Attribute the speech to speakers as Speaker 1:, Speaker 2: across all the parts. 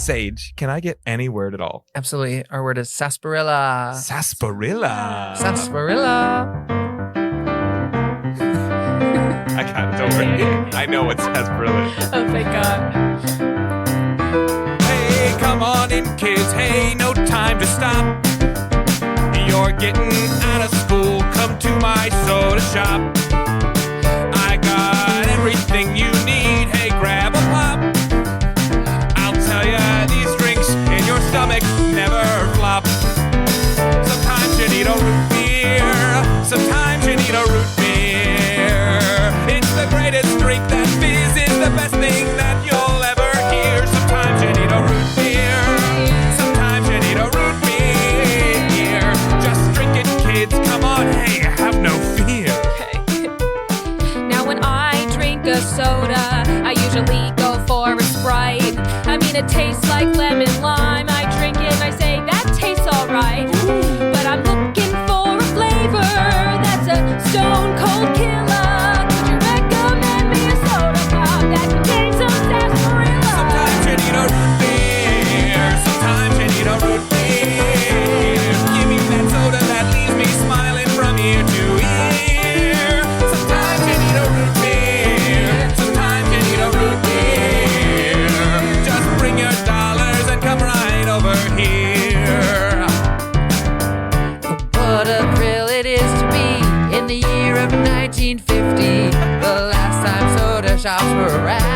Speaker 1: Sage, can I get any word at all?
Speaker 2: Absolutely. Our word is sarsaparilla.
Speaker 1: Sarsaparilla.
Speaker 2: Sarsaparilla.
Speaker 1: I got it, don't worry. I know what sarsaparilla is.
Speaker 3: Oh, thank God.
Speaker 1: Hey, come on in, kids. Hey, no time to stop. You're getting out of school. Come to my soda shop. I got everything you need. Hey, grab a pop. I'll tell ya, these drinks in your stomach never flop. Sometimes you need a root beer. Sometimes you need a root beer. It's the greatest drink that fizz is the best thing that you'll ever hear. Sometimes you need a root beer. Sometimes you need a root beer. Just drink it, kids. Come on, hey, have no fear.
Speaker 3: Okay. Now when I drink a soda, I usually go for a Sprite. I mean, it tastes like lemon lime. I drink it and I say, that tastes alright. But I'm looking for a flavor that's a stone cold killer. Could you recommend me a soda pop that contains some sarsaparilla?
Speaker 1: Sometimes you need a root beer. Sometimes you need a root beer. Give me that soda that leaves me smiling from ear to ear. Sometimes you need a root beer. Sometimes you need a root beer. Just bring your dollars and come right over here.
Speaker 2: What a thrill it is to be in the year of 1950. The last time soda shops were around.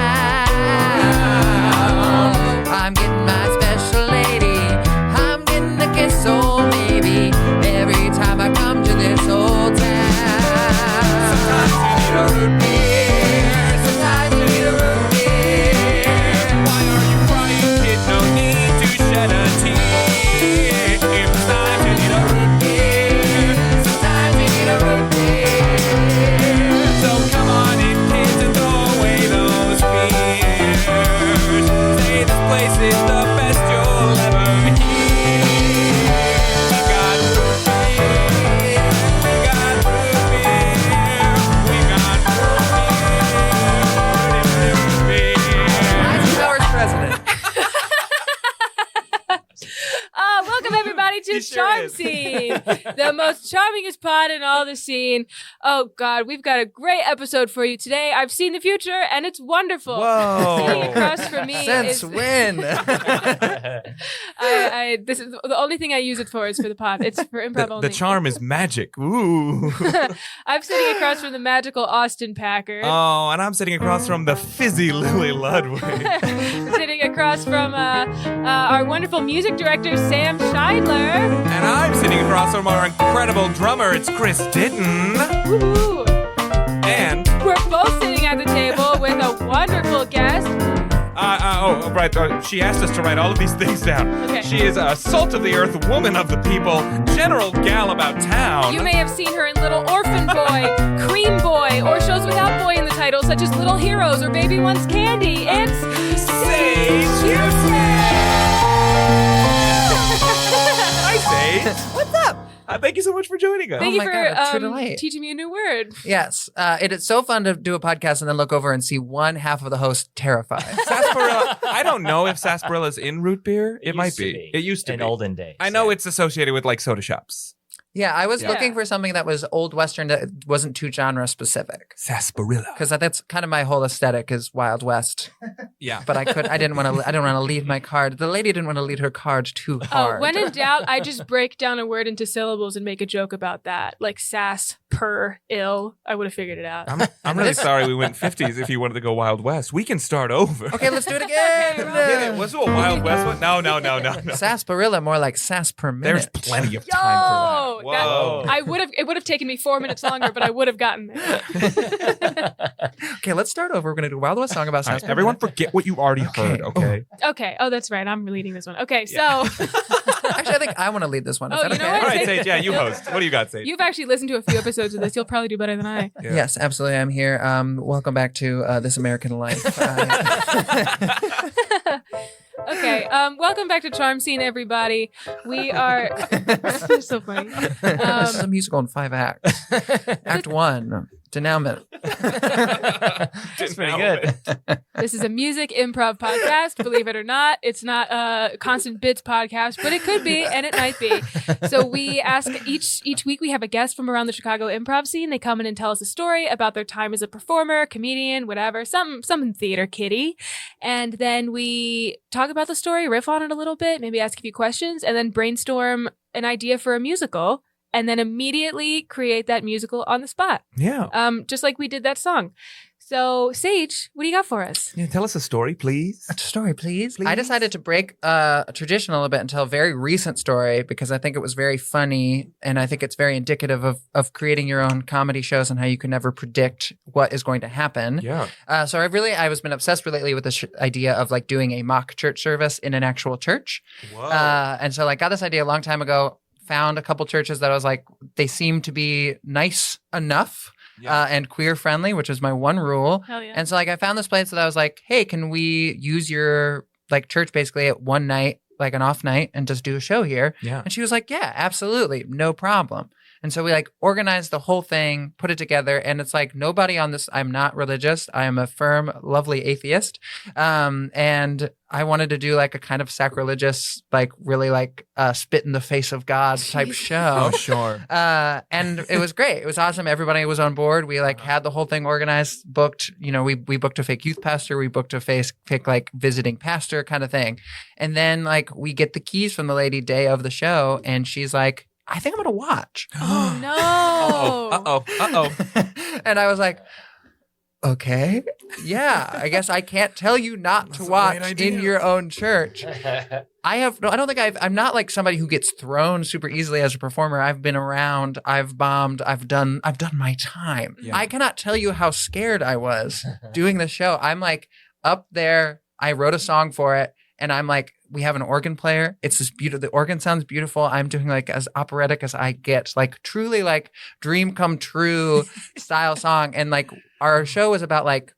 Speaker 2: I'm getting my special lady. I'm getting a kiss, oh maybe, every time I come to this old town.
Speaker 1: Sometimes you need a root beer. Sometimes you need a root beer. Why are you crying, kid? No need to shed a tear. Sometimes you need a root beer. Sometimes you need a root beer. So come on in, kids, and throw away those fears. Say this place is the best you'll ever hear. We got root beer. We got root beer. We got root beer.
Speaker 2: Eisenhower's president.
Speaker 3: Welcome everybody to
Speaker 1: He sure
Speaker 3: Charm
Speaker 1: is.
Speaker 3: Scene, the most charmingest pod in all the scene. Oh God, we've got a great episode for you today. I've seen the future and it's wonderful. Sitting
Speaker 1: Whoa.
Speaker 3: across from me
Speaker 2: Since
Speaker 3: is
Speaker 2: when?
Speaker 3: this is the only thing I use it for is for the pod. It's for improv only.
Speaker 1: The charm is magic. Ooh.
Speaker 3: I'm sitting across from the magical Austin Packer.
Speaker 1: Oh, and I'm sitting across from the fizzy Lily Ludwig.
Speaker 3: Sitting across from our wonderful music director, Sam Scheidler.
Speaker 1: And I'm sitting across from our incredible drummer, it's Chris Ditton.
Speaker 3: Woo-hoo.
Speaker 1: And,
Speaker 3: We're both sitting at the table with a wonderful guest.
Speaker 1: she asked us to write all of these things down.
Speaker 3: Okay.
Speaker 1: She is a salt of the earth, woman of the people, general gal about town.
Speaker 3: You may have seen her in Little Orphan Boy, Cream Boy, or shows without boy in the title, such as Little Heroes or Baby Wants Candy. It's
Speaker 1: Sage Huston! Hi, Sage.
Speaker 2: What's up?
Speaker 1: Thank you so much for joining us.
Speaker 3: Thank
Speaker 2: Oh
Speaker 3: you
Speaker 2: my
Speaker 3: for
Speaker 2: God, a true delight.
Speaker 3: teaching me a new word.
Speaker 2: Yes, it is so fun to do a podcast and then look over and see one half of the host terrified.
Speaker 1: Sarsaparilla. I don't know if sarsaparilla is in root beer. It might
Speaker 4: Used to
Speaker 1: be. It used to
Speaker 4: in
Speaker 1: be.
Speaker 4: olden days.
Speaker 1: I know
Speaker 4: yeah.
Speaker 1: it's associated with like soda shops.
Speaker 2: Yeah, I was
Speaker 1: Yeah.
Speaker 2: looking for something that was old Western that wasn't too genre specific.
Speaker 1: Sarsaparilla.
Speaker 2: Because that's kind of my whole aesthetic is Wild West.
Speaker 1: Yeah.
Speaker 2: But I didn't want to lead my card. The lady didn't want to lead her card too hard.
Speaker 3: When in doubt, I just break down a word into syllables and make a joke about that. Like sass, per, ill. I would have figured it out.
Speaker 1: I'm really sorry we went 50s if you wanted to go Wild West. We can start over.
Speaker 2: Okay, let's do it
Speaker 3: Okay,
Speaker 2: again.
Speaker 1: Hit it. Was it a Wild West one? No.
Speaker 2: Sarsaparilla, more like sass per minute.
Speaker 1: There's plenty of
Speaker 3: Yo!
Speaker 1: time for that.
Speaker 3: That-
Speaker 1: Whoa.
Speaker 3: it would have taken me 4 minutes longer, but I would have gotten there.
Speaker 2: Okay, let's start over. We're going to do a Wild West song about
Speaker 1: All right,
Speaker 2: sarsaparilla.
Speaker 1: everyone forget what you already heard, okay?
Speaker 3: Okay. Oh, that's right. I'm leading this one. Okay,
Speaker 1: Yeah.
Speaker 3: so
Speaker 2: Actually, I think I want to lead this one. Is
Speaker 3: Oh,
Speaker 2: that
Speaker 3: you know
Speaker 2: okay?
Speaker 3: what?
Speaker 1: All right, Sage, yeah, you host. What do you got, Sage?
Speaker 3: you've actually listened to a few episodes of this. You'll probably do better than I.
Speaker 1: Yeah.
Speaker 2: Yes, absolutely. I'm here. Welcome back to This American Life.
Speaker 3: Okay. Welcome back to Charm Scene, everybody. We are. You're so funny.
Speaker 2: This is a musical in 5 acts. Act 1, denouement.
Speaker 4: That's pretty good.
Speaker 3: This is a music improv podcast. Believe it or not, it's not a constant bits podcast, but it could be, and it might be. So we ask each week we have a guest from around the Chicago improv scene. They come in and tell us a story about their time as a performer, comedian, whatever, some theater kitty, and then we talk about the story, riff on it a little bit, maybe ask a few questions, and then brainstorm an idea for a musical. And then immediately create that musical on the spot.
Speaker 1: Yeah.
Speaker 3: Just like we did that song. So, Sage, what do you got for us?
Speaker 1: Yeah, tell us a story, please.
Speaker 2: A story, please. I decided to break a tradition a little bit and tell a very recent story because I think it was very funny and I think it's very indicative of creating your own comedy shows and how you can never predict what is going to happen.
Speaker 1: Yeah.
Speaker 2: So I was been obsessed lately with this idea of like doing a mock church service in an actual church.
Speaker 1: Whoa.
Speaker 2: And so like got this idea a long time ago. Found a couple churches that I was like, they seem to be nice enough and queer friendly, which is my one rule.
Speaker 3: Hell yeah.
Speaker 2: And so like I found this place that I was like, hey, can we use your like church basically at one night, like an off night and just do a show here?
Speaker 1: Yeah.
Speaker 2: And she was like, yeah, absolutely. No problem. And so we like organized the whole thing, put it together. And it's like nobody on this. I'm not religious. I am a firm, lovely atheist. And I wanted to do like a kind of sacrilegious, like really like spit in the face of God type show.
Speaker 4: Oh, sure.
Speaker 2: And it was great. It was awesome. Everybody was on board. We like had the whole thing organized, booked, we booked a fake youth pastor. We booked a fake like visiting pastor kind of thing. And then like we get the keys from the lady day of the show. And she's like, I think I'm going to watch.
Speaker 3: Oh, no.
Speaker 1: Uh-oh.
Speaker 2: And I was like, okay, yeah, I guess I can't tell you not to
Speaker 1: That's a
Speaker 2: watch
Speaker 1: great idea.
Speaker 2: in your own church. I'm not like somebody who gets thrown super easily as a performer. I've been around, I've bombed, I've done my time.
Speaker 1: Yeah.
Speaker 2: I cannot tell you how scared I was doing the show. I'm like up there, I wrote a song for it. And I'm like, we have an organ player. It's this beautiful. The organ sounds beautiful. I'm doing like as operatic as I get, like truly like dream come true style song. And like our show is about like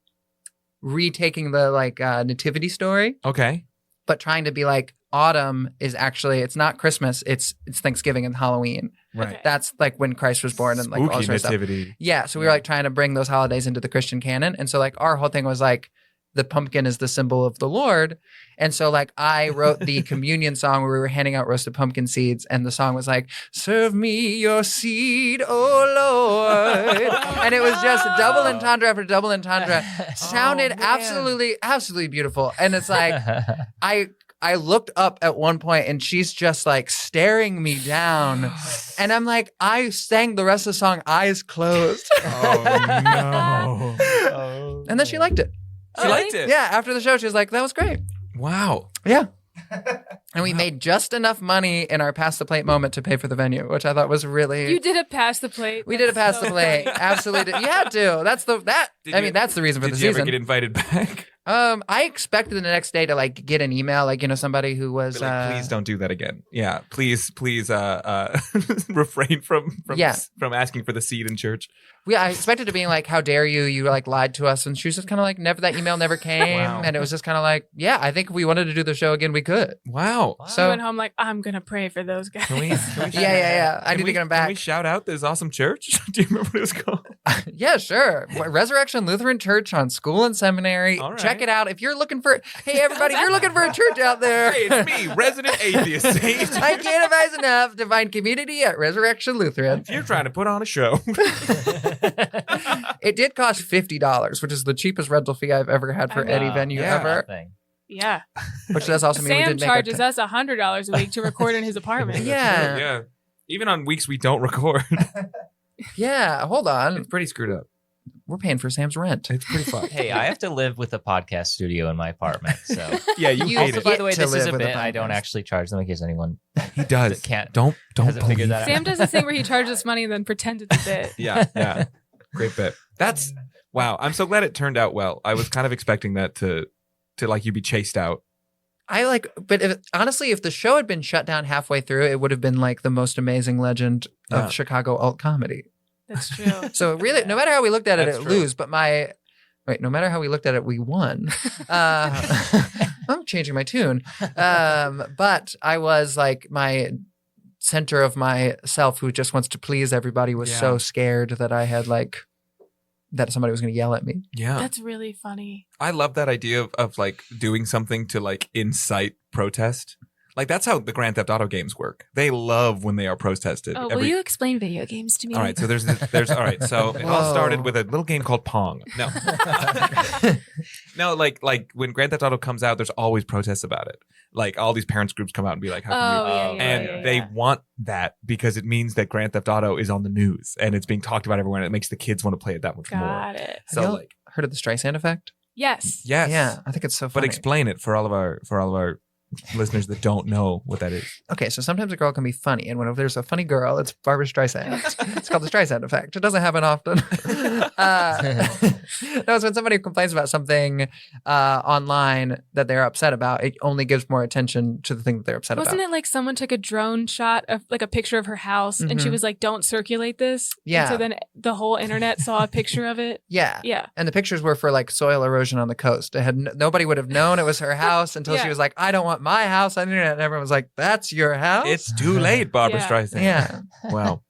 Speaker 2: retaking the like nativity story,
Speaker 1: Okay.
Speaker 2: but trying to be like autumn is actually, it's not Christmas. It's Thanksgiving and Halloween.
Speaker 1: Right.
Speaker 3: Okay.
Speaker 2: That's like when Christ was born and like all
Speaker 1: Spooky
Speaker 2: this sort of stuff.
Speaker 1: nativity.
Speaker 2: Yeah. So we were like trying to bring those holidays into the Christian canon. And so like our whole thing was like, the pumpkin is the symbol of the Lord. And so like I wrote the communion song where we were handing out roasted pumpkin seeds. And the song was like, serve me your seed, oh Lord. And it was just double entendre after double entendre. Sounded absolutely beautiful. And it's like, I looked up at one point and she's just like staring me down. And I'm like, I sang the rest of the song eyes closed.
Speaker 1: Oh, no.
Speaker 2: And then she liked it.
Speaker 1: She liked it.
Speaker 2: Yeah, after the show, she was like, that was great.
Speaker 1: Wow.
Speaker 2: Yeah. And we made just enough money in our pass the plate moment to pay for the venue, which I thought was really.
Speaker 3: You did a pass the plate.
Speaker 2: We did a pass the plate. Absolutely. You had to. That's the reason for the
Speaker 1: Did you
Speaker 2: season.
Speaker 1: ever get invited back?
Speaker 2: I expected the next day to like get an email, like, somebody who was.
Speaker 1: Like, please don't do that again. Yeah. Please, refrain from asking for the seed in church.
Speaker 2: I expected to be like, how dare you? You like lied to us. And she was just kind of like, that email never came.
Speaker 1: Wow.
Speaker 2: And it was just kind of like, yeah, I think if we wanted to do the show again, we could.
Speaker 1: Wow.
Speaker 3: You
Speaker 2: So
Speaker 3: went home like, I'm going to pray for those guys.
Speaker 1: Can we
Speaker 2: yeah. I need to get them back.
Speaker 1: Can we shout out this awesome church? Do you remember what it was called?
Speaker 2: Yeah, sure. Resurrection Lutheran Church on School and Seminary.
Speaker 1: All right.
Speaker 2: Check it out. If you're looking for, hey, everybody, if you're looking for a church out there.
Speaker 1: Hey, it's me, resident atheist. Sage.
Speaker 2: I can't advise enough to find community at Resurrection Lutheran.
Speaker 1: If you're trying to put on a show.
Speaker 2: It did cost $50, which is the cheapest rental fee I've ever had for
Speaker 3: I
Speaker 2: any
Speaker 3: know.
Speaker 2: venue
Speaker 1: Yeah.
Speaker 2: ever.
Speaker 3: Yeah.
Speaker 2: Which does also mean we
Speaker 3: Sam
Speaker 2: did make
Speaker 3: charges
Speaker 2: our
Speaker 3: us $100 a week to record in his apartment.
Speaker 2: Yeah.
Speaker 1: Yeah. Even on weeks we don't record.
Speaker 2: Yeah, hold on.
Speaker 1: It's pretty screwed up.
Speaker 2: We're paying for Sam's rent.
Speaker 1: It's pretty fun.
Speaker 4: Hey, I have to live with a podcast studio in my apartment. So,
Speaker 1: Yeah, you
Speaker 2: You
Speaker 1: hate
Speaker 4: also,
Speaker 1: it.
Speaker 4: by the way,
Speaker 2: to
Speaker 4: this is
Speaker 2: live
Speaker 4: a
Speaker 2: with a
Speaker 4: bit. I don't
Speaker 2: podcast.
Speaker 4: actually charge them in case anyone
Speaker 1: He does.
Speaker 4: can't.
Speaker 1: Don't
Speaker 4: hasn't figured
Speaker 1: believe
Speaker 4: that out.
Speaker 3: Sam does this thing where he charges us money and then pretends it's a bit.
Speaker 1: Yeah. Great bit. That's wow. I'm so glad it turned out well. I was kind of expecting that to like you be chased out.
Speaker 2: But honestly, if the show had been shut down halfway through, it would have been like the most amazing legend of
Speaker 1: Yeah.
Speaker 2: Chicago alt comedy.
Speaker 3: That's true.
Speaker 2: So really, no matter how we looked at it,
Speaker 1: That's
Speaker 2: it
Speaker 1: true.
Speaker 2: lose. But no matter how we looked at it, we won. I'm changing my tune. But I was like my center of myself who just wants to please everybody was
Speaker 1: Yeah.
Speaker 2: so scared that I had like that somebody was going to yell at me.
Speaker 1: Yeah.
Speaker 3: That's really funny.
Speaker 1: I love that idea of like doing something to like incite protest. Like that's how the Grand Theft Auto games work. They love when they are protested.
Speaker 3: Oh, will you explain video games to me?
Speaker 1: All right, so there's all right. So it all started with a little game called Pong. No, no, like when Grand Theft Auto comes out, there's always protests about it. Like all these parents groups come out and be like, "How can you?" And they want that because it means that Grand Theft Auto is on the news and it's being talked about everywhere, and it makes the kids want to play it that much more.
Speaker 3: Got it.
Speaker 1: So
Speaker 2: Have you
Speaker 1: like,
Speaker 2: heard of the Streisand effect?
Speaker 3: Yes.
Speaker 1: yes,
Speaker 2: Yeah, I think it's so funny.
Speaker 1: but explain it for all of our listeners that don't know what that is.
Speaker 2: Okay, so sometimes a girl can be funny, and when there's a funny girl, it's Barbara Streisand. It's called the Streisand effect. It doesn't happen often. No, it's when somebody complains about something online that they're upset about, it only gives more attention to the thing that they're upset
Speaker 3: Wasn't
Speaker 2: about.
Speaker 3: it like someone took a drone shot of like a picture of her house and she
Speaker 2: Mhm.
Speaker 3: was like, don't circulate this?
Speaker 2: Yeah.
Speaker 3: And so then the whole internet saw a picture of it.
Speaker 2: Yeah.
Speaker 3: Yeah.
Speaker 2: And the pictures were for like soil erosion on the coast. It had nobody would have known it was her house until
Speaker 3: Yeah.
Speaker 2: she was like, I don't want my house on the internet. And everyone was like, that's your house?
Speaker 1: It's too late, Barbara
Speaker 3: Yeah.
Speaker 1: Streisand.
Speaker 2: Yeah.
Speaker 1: Wow.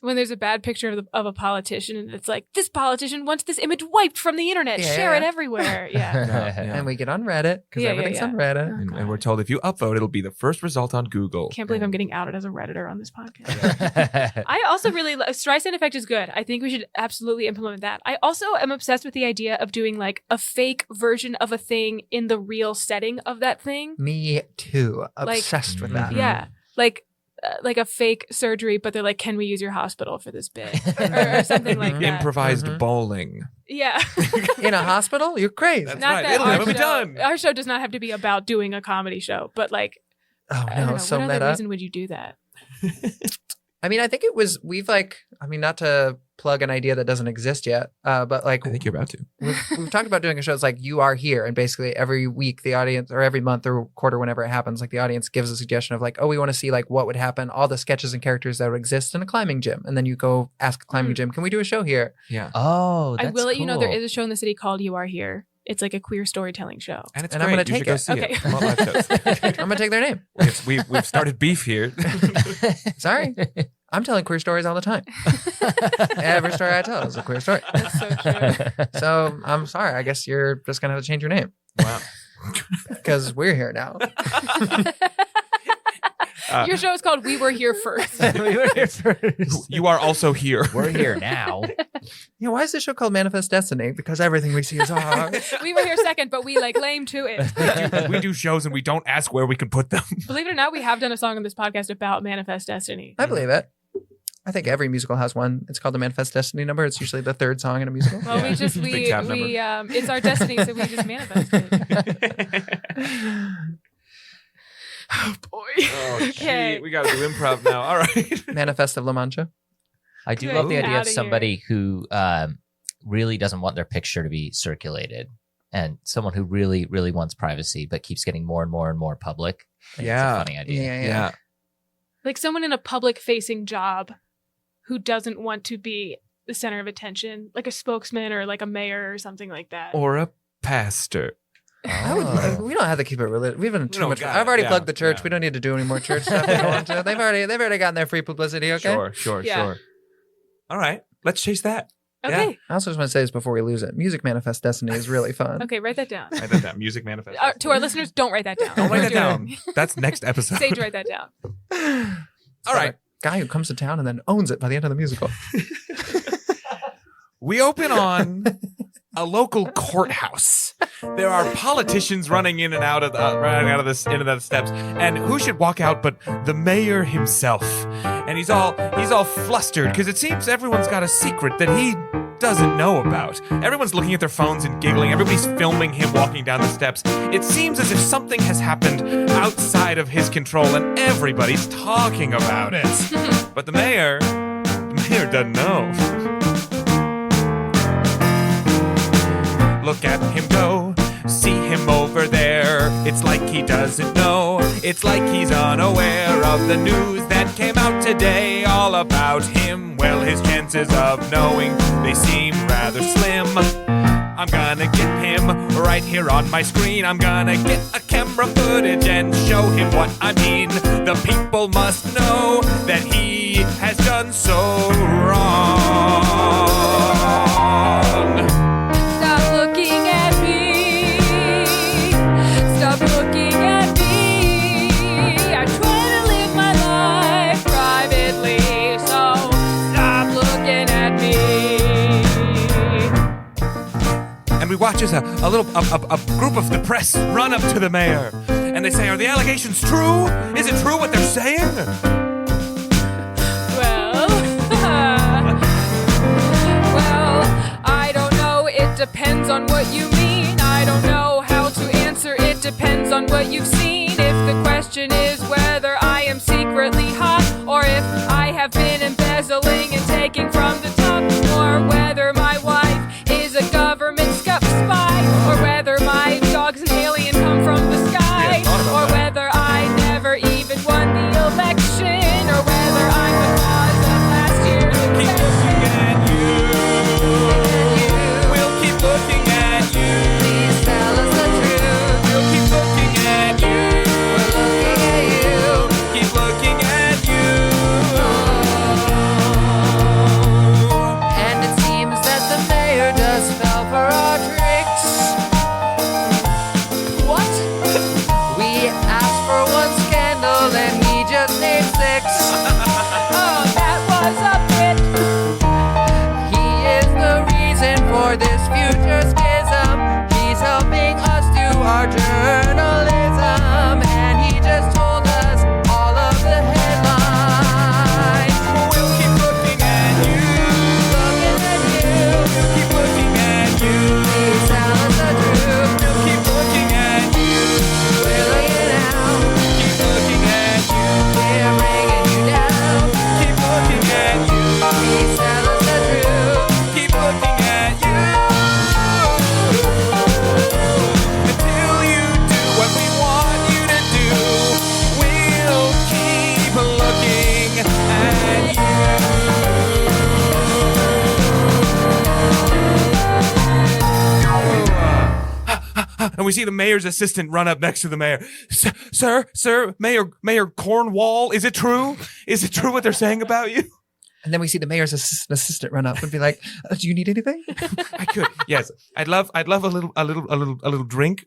Speaker 3: When there's a bad picture of a politician and it's like, this politician wants this image wiped from the internet.
Speaker 2: Yeah.
Speaker 3: Share it everywhere. Yeah.
Speaker 1: Yeah.
Speaker 2: And we get on Reddit because
Speaker 3: Yeah,
Speaker 2: everything's
Speaker 3: yeah.
Speaker 2: on Reddit.
Speaker 1: And we're told if you upvote, it'll be the first result on Google.
Speaker 3: Can't believe I'm getting outed as a Redditor on this podcast. I also really Streisand effect is good. I think we should absolutely implement that. I also am obsessed with the idea of doing like a fake version of a thing in the real setting of that thing.
Speaker 2: Me too.
Speaker 3: Like-
Speaker 2: Obsessed with that.
Speaker 3: Yeah, like a fake surgery, but they're like, "Can we use your hospital for this bit?" or something like that.
Speaker 1: Improvised
Speaker 2: Mhm.
Speaker 1: bowling.
Speaker 3: Yeah,
Speaker 2: In a hospital? You're crazy.
Speaker 1: That's
Speaker 3: not
Speaker 1: right.
Speaker 3: that
Speaker 1: It'll
Speaker 3: our
Speaker 1: never be
Speaker 3: show-
Speaker 1: done.
Speaker 3: Our show does not have to be about doing a comedy show, but like,
Speaker 2: Oh
Speaker 3: I don't
Speaker 2: no,
Speaker 3: know,
Speaker 2: so
Speaker 3: what other
Speaker 2: meta.
Speaker 3: reason would you do that?
Speaker 2: I mean, I think it was, not to plug an idea that doesn't exist yet, but like
Speaker 1: I think you're about to.
Speaker 2: we've talked about doing a show. It's like You Are Here. And basically every week the audience, or every month or quarter, whenever it happens, like the audience gives a suggestion of like, oh, we want to see like what would happen, all the sketches and characters that would exist in a climbing gym. And then you go ask a climbing gym, can we do a show here?
Speaker 1: Yeah.
Speaker 4: Oh, that's
Speaker 3: I will let you know there
Speaker 4: cool.
Speaker 3: is a show in the city called You Are Here. It's like a queer storytelling show.
Speaker 1: And it's
Speaker 2: And I'm
Speaker 1: great.
Speaker 2: gonna
Speaker 1: You
Speaker 2: take
Speaker 1: should go
Speaker 2: it.
Speaker 1: see
Speaker 3: Okay.
Speaker 1: it. Come on, live shows.
Speaker 2: I'm going to take their name.
Speaker 1: We've started beef here.
Speaker 2: Sorry. I'm telling queer stories all the time. Every story I tell is a queer story.
Speaker 3: That's so true.
Speaker 2: So I'm sorry. I guess you're just going to have to change your name
Speaker 1: Wow.
Speaker 2: because we're here now.
Speaker 3: Your show is called We Were Here First.
Speaker 4: We were here first.
Speaker 1: You are also here.
Speaker 4: We're here now.
Speaker 2: Yeah, why is this show called Manifest Destiny? Because everything we see is ours.
Speaker 3: We were here second, but we like lame to it.
Speaker 1: We do shows and we don't ask where we can put them.
Speaker 3: Believe it or not, we have done a song on this podcast about Manifest Destiny.
Speaker 2: I believe it. I think every musical has one. It's called the Manifest Destiny number. It's usually the third song in a musical.
Speaker 3: Well,
Speaker 1: Yeah. Big tab
Speaker 3: it's our destiny, so we just manifest it. Oh boy.
Speaker 1: Oh,
Speaker 3: Okay.
Speaker 1: gee, we got to do improv now. All right.
Speaker 2: Manifest of La Mancha.
Speaker 4: I do
Speaker 3: Get
Speaker 4: love the
Speaker 3: outta
Speaker 4: idea of
Speaker 3: here.
Speaker 4: somebody who really doesn't want their picture to be circulated, and someone who really, really wants privacy but keeps getting more and more and more public. I think
Speaker 1: Yeah.
Speaker 4: it's a funny idea.
Speaker 2: Yeah.
Speaker 3: Like someone in a public facing job who doesn't want to be the center of attention, like a spokesman or like a mayor or something like that.
Speaker 1: Or a pastor.
Speaker 2: I would,
Speaker 4: Oh.
Speaker 2: we don't have to keep it religious. We've been too
Speaker 1: No,
Speaker 2: much.
Speaker 1: got it.
Speaker 2: I've already
Speaker 1: Yeah,
Speaker 2: plugged the church.
Speaker 1: yeah.
Speaker 2: We don't need to do any more church stuff. They don't want to. They've already gotten their free publicity. Okay.
Speaker 1: Sure.
Speaker 3: Yeah.
Speaker 1: All right. Let's chase that.
Speaker 3: Okay.
Speaker 2: I also just want to say this before we lose it. Music Manifest Destiny is really fun.
Speaker 3: Okay, write that down.
Speaker 1: Write that down. Music manifest.
Speaker 3: To our listeners, don't write that down.
Speaker 1: Don't write that
Speaker 3: Do it.
Speaker 1: down. That's next episode.
Speaker 3: Sage, write that down.
Speaker 2: All right. Guy who comes to town and then owns it by the end of the musical.
Speaker 1: We open on a local courthouse. There are politicians running in and out of into the steps, and who should walk out but the mayor himself? And he's all flustered because it seems everyone's got a secret that he doesn't know about. Everyone's looking at their phones and giggling. Everybody's filming him walking down the steps. It seems as if something has happened outside of his control, and everybody's talking about it. But the mayor doesn't know. Look at him go, see him over there. It's like he doesn't know. It's like he's unaware of the news that came out today all about him. Well, his chances of knowing, they seem rather slim. I'm gonna get him right here on my screen. I'm gonna get a camera footage and show him what I mean. The people must know that he has done so wrong. watch as a group of the press run up to the mayor, and they say, "Are the allegations true? Is it true what they're saying?"
Speaker 3: Well, I don't know. It depends on what you mean. I don't know how to answer. It depends on what you've seen. If the question is whether I am secretly hot, or if I have been embezzling and taking from the top, or whether my wife is a government spy, or whether my dog's an alien come from the sky, or whether I never even won the election, or whether I'm the cause of last year's
Speaker 1: We'll keep looking at you.
Speaker 2: Please tell us the truth.
Speaker 1: We'll keep looking at you.
Speaker 2: We're looking at you.
Speaker 1: Keep looking at you.
Speaker 2: And it seems that the mayor does fell for our tricks.
Speaker 3: What?
Speaker 2: We asked for one scandal and he just named 6.
Speaker 3: Oh, that was a bit.
Speaker 2: He is the reason for this future schism. He's helping us do our journalism. And he just told us all of the headlines.
Speaker 1: We'll keep looking at you.
Speaker 2: Looking at you.
Speaker 1: We'll keep looking at you.
Speaker 2: Please tell us the truth.
Speaker 1: We'll keep looking at you.
Speaker 2: We're looking out.
Speaker 1: Keep looking at you.
Speaker 2: We're bringing you down.
Speaker 1: Keep looking at you.
Speaker 2: Please tell us the truth.
Speaker 1: Keep looking at you. Until you do what we want you to do, we'll keep looking at you. And we see the mayor's assistant run up next to the mayor. Sir, Mayor Cornwall, is it true? Is it true what they're saying about you?
Speaker 2: And then we see the mayor's assistant run up and be like, "Do you need anything?
Speaker 1: I could, yes. I'd love a little drink,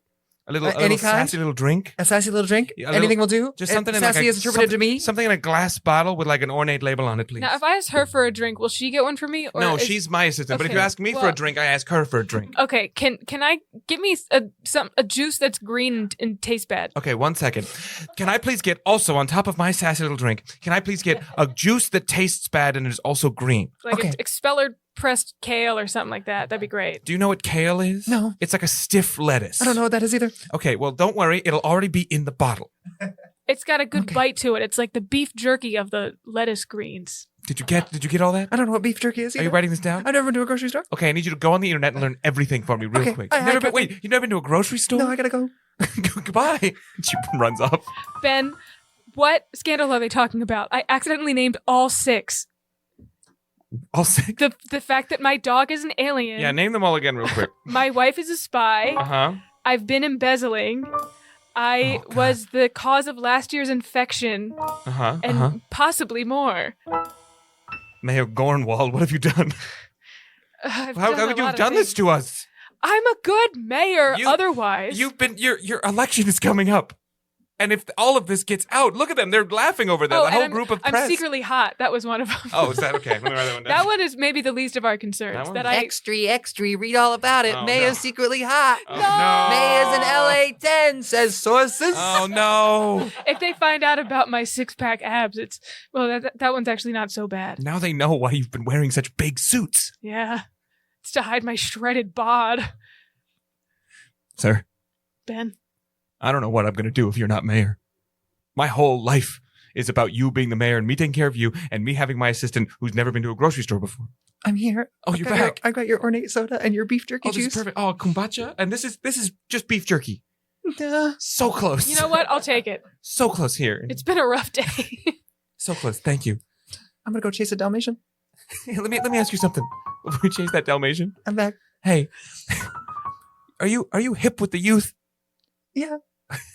Speaker 1: a little
Speaker 2: Any kind?
Speaker 1: sassy little drink.
Speaker 2: A sassy little drink?
Speaker 1: Yeah, a little-
Speaker 2: Anything will do?
Speaker 1: Just something in like
Speaker 2: sassy
Speaker 1: a,
Speaker 2: is interpreted to me?
Speaker 1: something in a glass bottle with like an ornate label on it, please.
Speaker 3: Now, if I ask her for a drink, will she get one for me? Or
Speaker 1: No,
Speaker 3: is-
Speaker 1: she's my assistant. But if you
Speaker 3: Okay,
Speaker 1: ask me for
Speaker 3: well-
Speaker 1: a drink, I ask her for a drink.
Speaker 3: Okay, can I get me a juice that's green and tastes bad?
Speaker 1: Okay, 1 second. Can I please get also on top of my sassy little drink? Can I please get a juice that tastes bad and is also green?
Speaker 3: Like
Speaker 2: Okay.
Speaker 3: an expeller pressed kale or something like that. That'd be great.
Speaker 1: Do you know what kale is?
Speaker 2: No.
Speaker 1: It's like a stiff lettuce.
Speaker 2: I don't know what that is either.
Speaker 1: Okay, well, don't worry. It'll already be in the bottle.
Speaker 3: It's got a good
Speaker 2: Okay.
Speaker 3: bite to it. It's like the beef jerky of the lettuce greens.
Speaker 1: Did you get all that?
Speaker 2: I don't know what beef jerky is
Speaker 1: Are
Speaker 2: either.
Speaker 1: you writing this down?
Speaker 2: I've never been to a grocery store.
Speaker 1: Okay, I need you to go on the internet and learn everything for me real
Speaker 2: Okay,
Speaker 1: quick.
Speaker 2: I-
Speaker 1: You've never
Speaker 2: I-
Speaker 1: been, wait, you've never been to a grocery store?
Speaker 2: No, I gotta go.
Speaker 1: Goodbye. She runs off.
Speaker 3: Ben, what scandal are they talking about? I accidentally named all 6.
Speaker 1: All sick.
Speaker 3: The fact that my dog is an alien.
Speaker 1: Yeah, name them all again real quick.
Speaker 3: My wife is a spy.
Speaker 1: Uh-huh.
Speaker 3: I've been embezzling. I
Speaker 1: Oh, God.
Speaker 3: was the cause of last year's infection
Speaker 1: Uh-huh.
Speaker 3: and possibly more.
Speaker 1: Mayor Gornwald, what have you done?
Speaker 3: I've
Speaker 1: How
Speaker 3: done a
Speaker 1: could you
Speaker 3: lot
Speaker 1: have
Speaker 3: of
Speaker 1: done this
Speaker 3: things.
Speaker 1: to us?
Speaker 3: I'm a good mayor
Speaker 1: You-
Speaker 3: otherwise.
Speaker 1: You've been your election is coming up. And if all of this gets out, look at them. They're laughing over there.
Speaker 3: Oh,
Speaker 1: The
Speaker 3: and
Speaker 1: whole
Speaker 3: I'm-
Speaker 1: group of
Speaker 3: I'm
Speaker 1: press.
Speaker 3: secretly hot. That was one of them.
Speaker 1: Oh, is that okay? Let me write that one down.
Speaker 3: That one is maybe the least of our concerns.
Speaker 1: That one?
Speaker 3: That I
Speaker 2: Extra, read all about it.
Speaker 1: Oh,
Speaker 2: Mayor's
Speaker 1: no.
Speaker 2: secretly hot.
Speaker 1: Oh, no.
Speaker 2: Mayor's in LA 10, says sources.
Speaker 1: Oh no.
Speaker 3: if they find out about my 6-pack abs, it's well that one's actually not so bad.
Speaker 1: Now they know why you've been wearing such big suits.
Speaker 3: Yeah, it's to hide my shredded bod.
Speaker 1: Sir,
Speaker 3: Ben,
Speaker 1: I don't know what I'm going to do if you're not mayor. My whole life is about you being the mayor and me taking care of you and me having my assistant who's never been to a grocery store before.
Speaker 2: I'm here.
Speaker 1: Oh,
Speaker 2: I
Speaker 1: you're
Speaker 2: got your-
Speaker 1: back.
Speaker 2: I got your ornate soda and your beef jerky
Speaker 1: Oh, this
Speaker 2: juice.
Speaker 1: is perfect. Oh, kombucha. And this is just beef jerky.
Speaker 2: Duh.
Speaker 1: So close.
Speaker 3: you know what? I'll take it.
Speaker 1: So close here.
Speaker 3: It's been a rough day.
Speaker 1: So close. Thank you.
Speaker 2: I'm gonna go chase a Dalmatian.
Speaker 1: Hey, let me ask you something. Before we chase that Dalmatian.
Speaker 2: I'm back.
Speaker 1: Hey, are you hip with the youth?
Speaker 2: Yeah.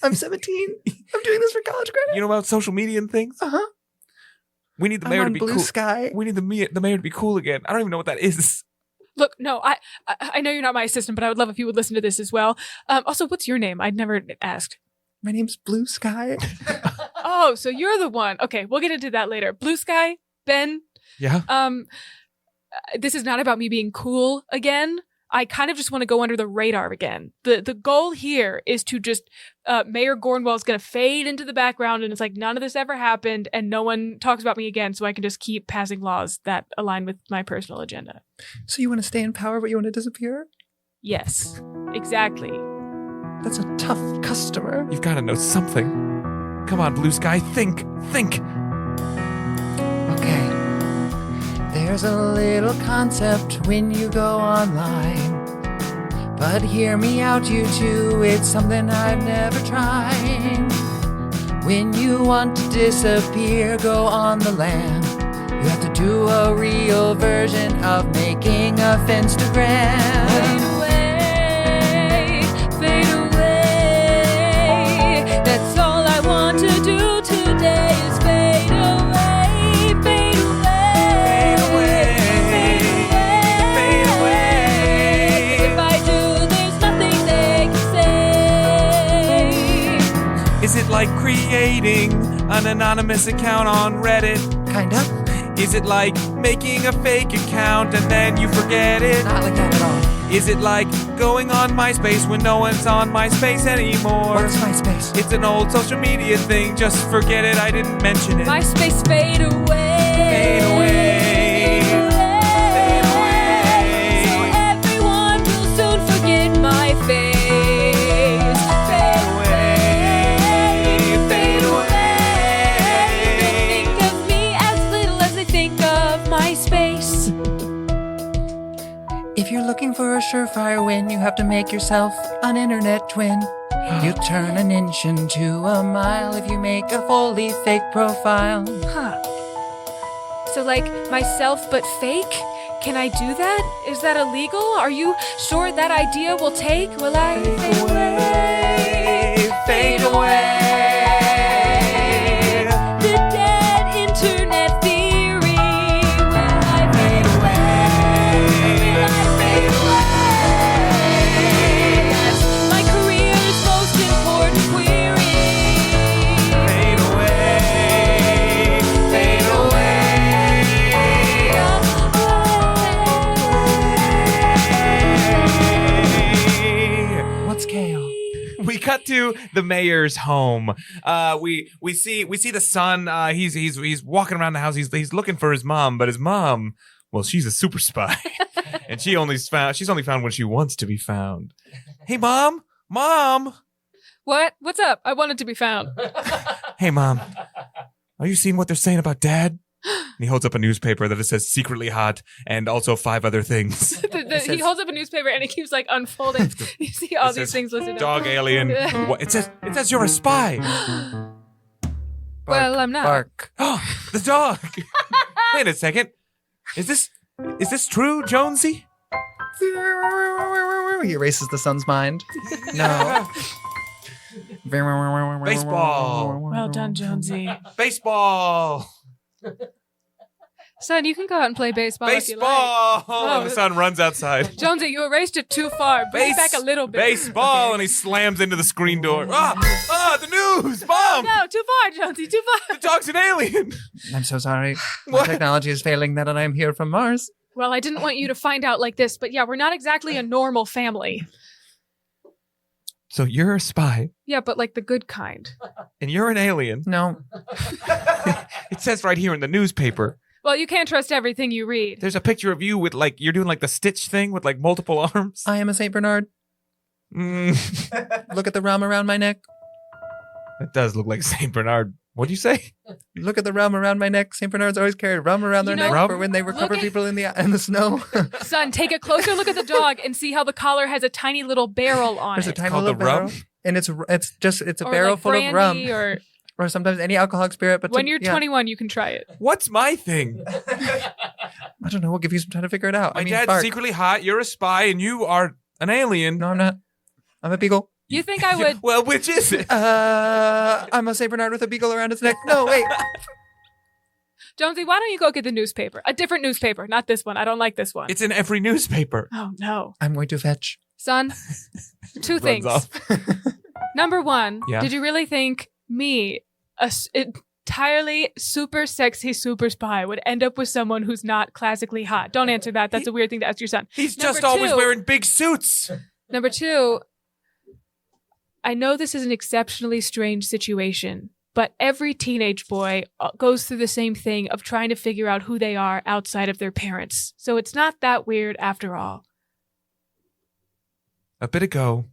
Speaker 2: I'm 17. I'm doing this for college credit.
Speaker 1: You know about social media and things?
Speaker 2: Uh-huh.
Speaker 1: We need the
Speaker 2: I'm
Speaker 1: mayor to
Speaker 2: on
Speaker 1: be
Speaker 2: Blue
Speaker 1: cool.
Speaker 2: Sky.
Speaker 1: We need the mayor to be cool again. I don't even know what that is.
Speaker 3: Look, no, I know you're not my assistant, but I would love if you would listen to this as well. Also, what's your name? I'd never asked.
Speaker 2: My name's Blue Sky.
Speaker 3: Oh, so you're the one. Okay, we'll get into that later. Blue Sky, Ben.
Speaker 1: Yeah.
Speaker 3: This is not about me being cool again. I kind of just want to go under the radar again. The goal here is to just Mayor Gornwell is going to fade into the background, and it's like none of this ever happened, and no one talks about me again, so I can just keep passing laws that align with my personal agenda.
Speaker 2: So you want to stay in power, but you want to disappear?
Speaker 3: Yes, exactly.
Speaker 2: That's a tough customer.
Speaker 1: You've got to know something. Come on, Blue Sky, think.
Speaker 2: Okay. There's a little concept when you go online. But hear me out, you two, it's something I've never tried. When you want to disappear, go on the lam. You have to do a real version of making a Finstagram.
Speaker 3: Fade away. That's all I want to do today is fade away, fade away, fade away. If I do, there's nothing they can say.
Speaker 1: Is it like creating an anonymous account on Reddit?
Speaker 2: Kinda.
Speaker 1: Is it like making a fake account and then you forget it?
Speaker 2: Not like that at all.
Speaker 1: Is it like going on MySpace when no one's on MySpace anymore?
Speaker 2: What's MySpace?
Speaker 1: It's an old social media thing, just forget it, I didn't mention it.
Speaker 3: MySpace fade away.
Speaker 1: Fade away. Fade away.
Speaker 3: So everyone will soon forget my face. Fade away. Fade away. They think of me as little as they think of MySpace.
Speaker 2: If you're looking for a surefire win, you have to make yourself an internet twin. You turn an inch into a mile if you make a fully fake profile.
Speaker 3: Huh. So like myself but fake? Can I do that? Is that illegal? Are you sure that idea will take? Will I fade away?
Speaker 1: Fade away.
Speaker 3: The dead internet theory. Will I fade away? Will I fade away? That's my career's most important query.
Speaker 1: Fade away. Fade away.
Speaker 2: What's kale?
Speaker 1: We cut to the mayor's home. We see the son. He's walking around the house. He's looking for his mom, but his mom, well, she's a super spy, and she's only found when she wants to be found. Hey, mom.
Speaker 3: What? What's up? I wanted to be found.
Speaker 1: Hey, mom. Are you seeing what they're saying about dad? And he holds up a newspaper that it says secretly hot and also 5 other things.
Speaker 3: He holds up a newspaper and it keeps like unfolding. You see all
Speaker 1: It
Speaker 3: these
Speaker 1: says,
Speaker 3: things listed.
Speaker 1: Dog alien. What? It says you're a spy.
Speaker 3: Well, I'm not.
Speaker 2: Bark.
Speaker 1: Oh, the dog. Wait a second. Is this true, Jonesy?
Speaker 2: He erases the son's mind. No.
Speaker 1: Baseball.
Speaker 3: Well done, Jonesy.
Speaker 1: Baseball.
Speaker 3: Son, you can go out and play baseball if you like.
Speaker 1: Baseball. And the son runs outside.
Speaker 3: Jonesy, you erased it too far. Bring it back a little bit.
Speaker 1: Baseball, and he slams into the screen door. The news, Mom!
Speaker 3: No, too far, Jonesy, too far.
Speaker 1: The dog's an alien.
Speaker 2: I'm so sorry. My
Speaker 1: What?
Speaker 2: technology is failing now that I'm here from Mars.
Speaker 3: Well, I didn't want you to find out like this, but yeah, we're not exactly a normal family.
Speaker 1: So you're a spy,
Speaker 3: Yeah, but like the good kind.
Speaker 1: and you're an alien.
Speaker 2: No.
Speaker 1: It says right here in the newspaper.
Speaker 3: Well, you can't trust everything you read.
Speaker 1: There's a picture of you with you're doing the Stitch thing with multiple arms.
Speaker 2: I am a Saint Bernard. Look at the rum around my neck.
Speaker 1: That does look like Saint Bernard. What'd you say?
Speaker 2: Look at the rum around my neck. Saint Bernards always carry rum around their
Speaker 3: You know,
Speaker 2: neck
Speaker 1: rum?
Speaker 2: for when they recover
Speaker 3: Look at-
Speaker 2: people in the snow.
Speaker 3: Son, take a closer look at the dog and see how the collar has a tiny little barrel on
Speaker 2: There's a
Speaker 3: it.
Speaker 2: tiny
Speaker 1: called
Speaker 2: little
Speaker 1: the rum?
Speaker 2: barrel, and it's a
Speaker 3: Or
Speaker 2: barrel
Speaker 3: like
Speaker 2: full of rum,
Speaker 3: brandy, or
Speaker 2: sometimes any alcoholic spirit. But
Speaker 3: when you're
Speaker 2: yeah.
Speaker 3: 21, you can try it.
Speaker 1: What's my thing?
Speaker 2: I don't know. We'll give you some time to figure it out.
Speaker 1: My
Speaker 2: I mean,
Speaker 1: dad's
Speaker 2: bark.
Speaker 1: secretly hot. You're a spy, and you are an alien.
Speaker 2: No, I'm not. I'm a beagle.
Speaker 3: You think I would?
Speaker 1: Well, which is it?
Speaker 2: I'm a Saint Bernard with a beagle around its neck. No, wait.
Speaker 3: Jonesy, why don't you go get the newspaper? A different newspaper, not this one. I don't like this one.
Speaker 1: It's in every newspaper.
Speaker 3: Oh, no.
Speaker 2: I'm going to fetch.
Speaker 3: Son, two things.
Speaker 1: Runs off.
Speaker 3: Number one,
Speaker 1: Yeah.
Speaker 3: did you really think me, entirely super sexy super spy would end up with someone who's not classically hot? Don't answer that. That's a weird thing to ask your son.
Speaker 1: He's
Speaker 3: Number
Speaker 1: just always
Speaker 3: two-
Speaker 1: wearing big suits.
Speaker 3: Number 2, I know this is an exceptionally strange situation, but every teenage boy goes through the same thing of trying to figure out who they are outside of their parents. So it's not that weird after all.
Speaker 1: A bit ago,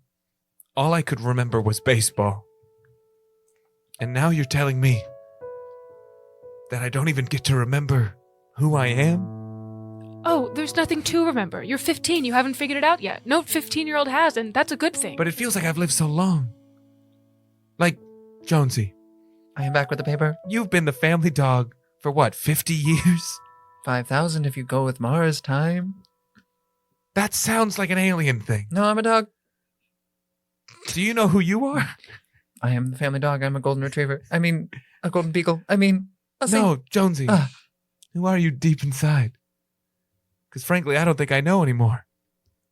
Speaker 1: all I could remember was baseball. And now you're telling me that I don't even get to remember who I am?
Speaker 3: Oh, there's nothing to remember. You're 15. You haven't figured it out yet. No 15-year-old has, and that's a good thing.
Speaker 1: But it feels like I've lived so long. Like, Jonesy,
Speaker 2: I am back with the paper.
Speaker 1: you've been the family dog for what, 50 years?
Speaker 2: 5,000 if you go with Mars time.
Speaker 1: That sounds like an alien thing.
Speaker 2: No, I'm a dog.
Speaker 1: Do you know who you are?
Speaker 2: I am the family dog. I'm a golden retriever. I mean, a golden beagle. I mean,
Speaker 1: No, Jonesy.
Speaker 2: Ah.
Speaker 1: Who are you deep inside? Because frankly, I don't think I know anymore.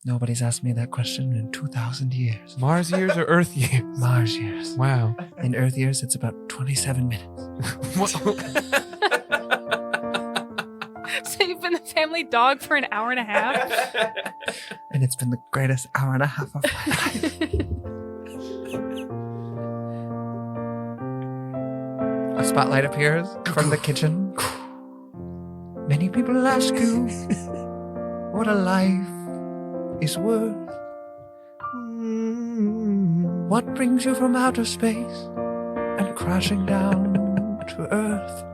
Speaker 2: Nobody's asked me that question in 2,000 years.
Speaker 1: Mars years or Earth years?
Speaker 2: Mars years.
Speaker 1: Wow.
Speaker 2: In Earth years, it's about 27 minutes.
Speaker 3: So you've been the family dog for an hour and a half?
Speaker 2: And it's been the greatest hour and a half of my life. A spotlight appears from the kitchen. Many people ask you what a life is worth. What brings you from outer space and crashing down to earth?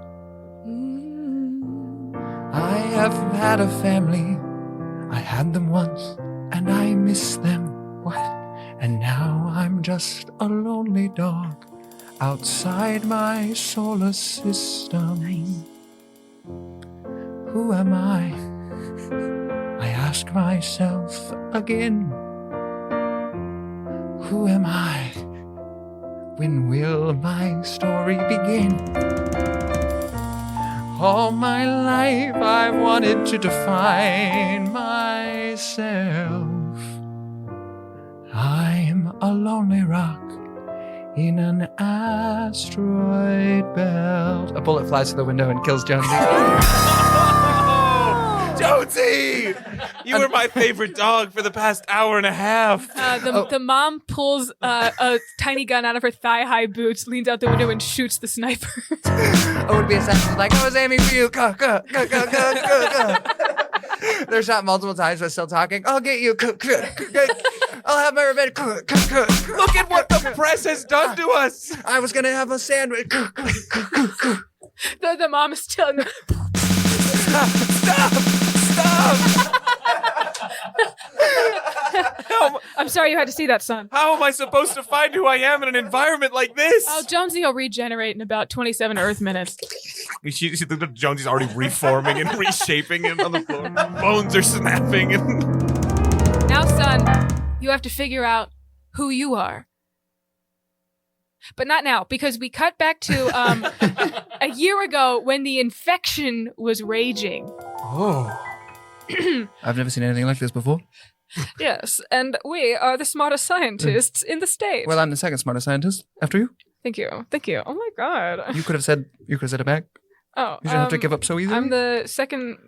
Speaker 2: I have had a family. I had them once and I miss them. What? And now I'm just a lonely dog outside my solar system. Who am I? I ask myself again. Who am I? When will my story begin? All my life I've wanted to define myself. I'm a lonely rock in an asteroid belt. A bullet flies through the window and kills Jonesy.
Speaker 1: Jonesy! You were my favorite dog for the past hour and a half.
Speaker 3: The mom pulls a tiny gun out of her thigh-high boots, leans out the window, and shoots the sniper.
Speaker 2: I would be assassinated like, I was aiming for you. Go, go, go, go, go, go, go. They're shot multiple times but still talking. I'll get you. I'll have my revenge.
Speaker 1: Look at what the press has done to us.
Speaker 2: I was going to have a sandwich.
Speaker 3: The mom is still in the...
Speaker 1: Stop!
Speaker 3: I'm sorry you had to see that, son.
Speaker 1: How am I supposed to find who I am in an environment like this?
Speaker 3: Oh, Jonesy will regenerate in about 27 Earth minutes.
Speaker 1: Jonesy's already reforming and reshaping him on the floor. Bones are snapping.
Speaker 3: Now, son, you have to figure out who you are. But not now, because we cut back to a year ago when the infection was raging.
Speaker 1: Oh.
Speaker 2: I've never seen anything like this before.
Speaker 3: Yes, and we are the smartest scientists in the state.
Speaker 2: Well, I'm the second smartest scientist after you.
Speaker 3: Thank you. Oh my God.
Speaker 2: You could have said it back.
Speaker 3: Oh,
Speaker 2: You shouldn't have to give up so easily.
Speaker 3: I'm the second.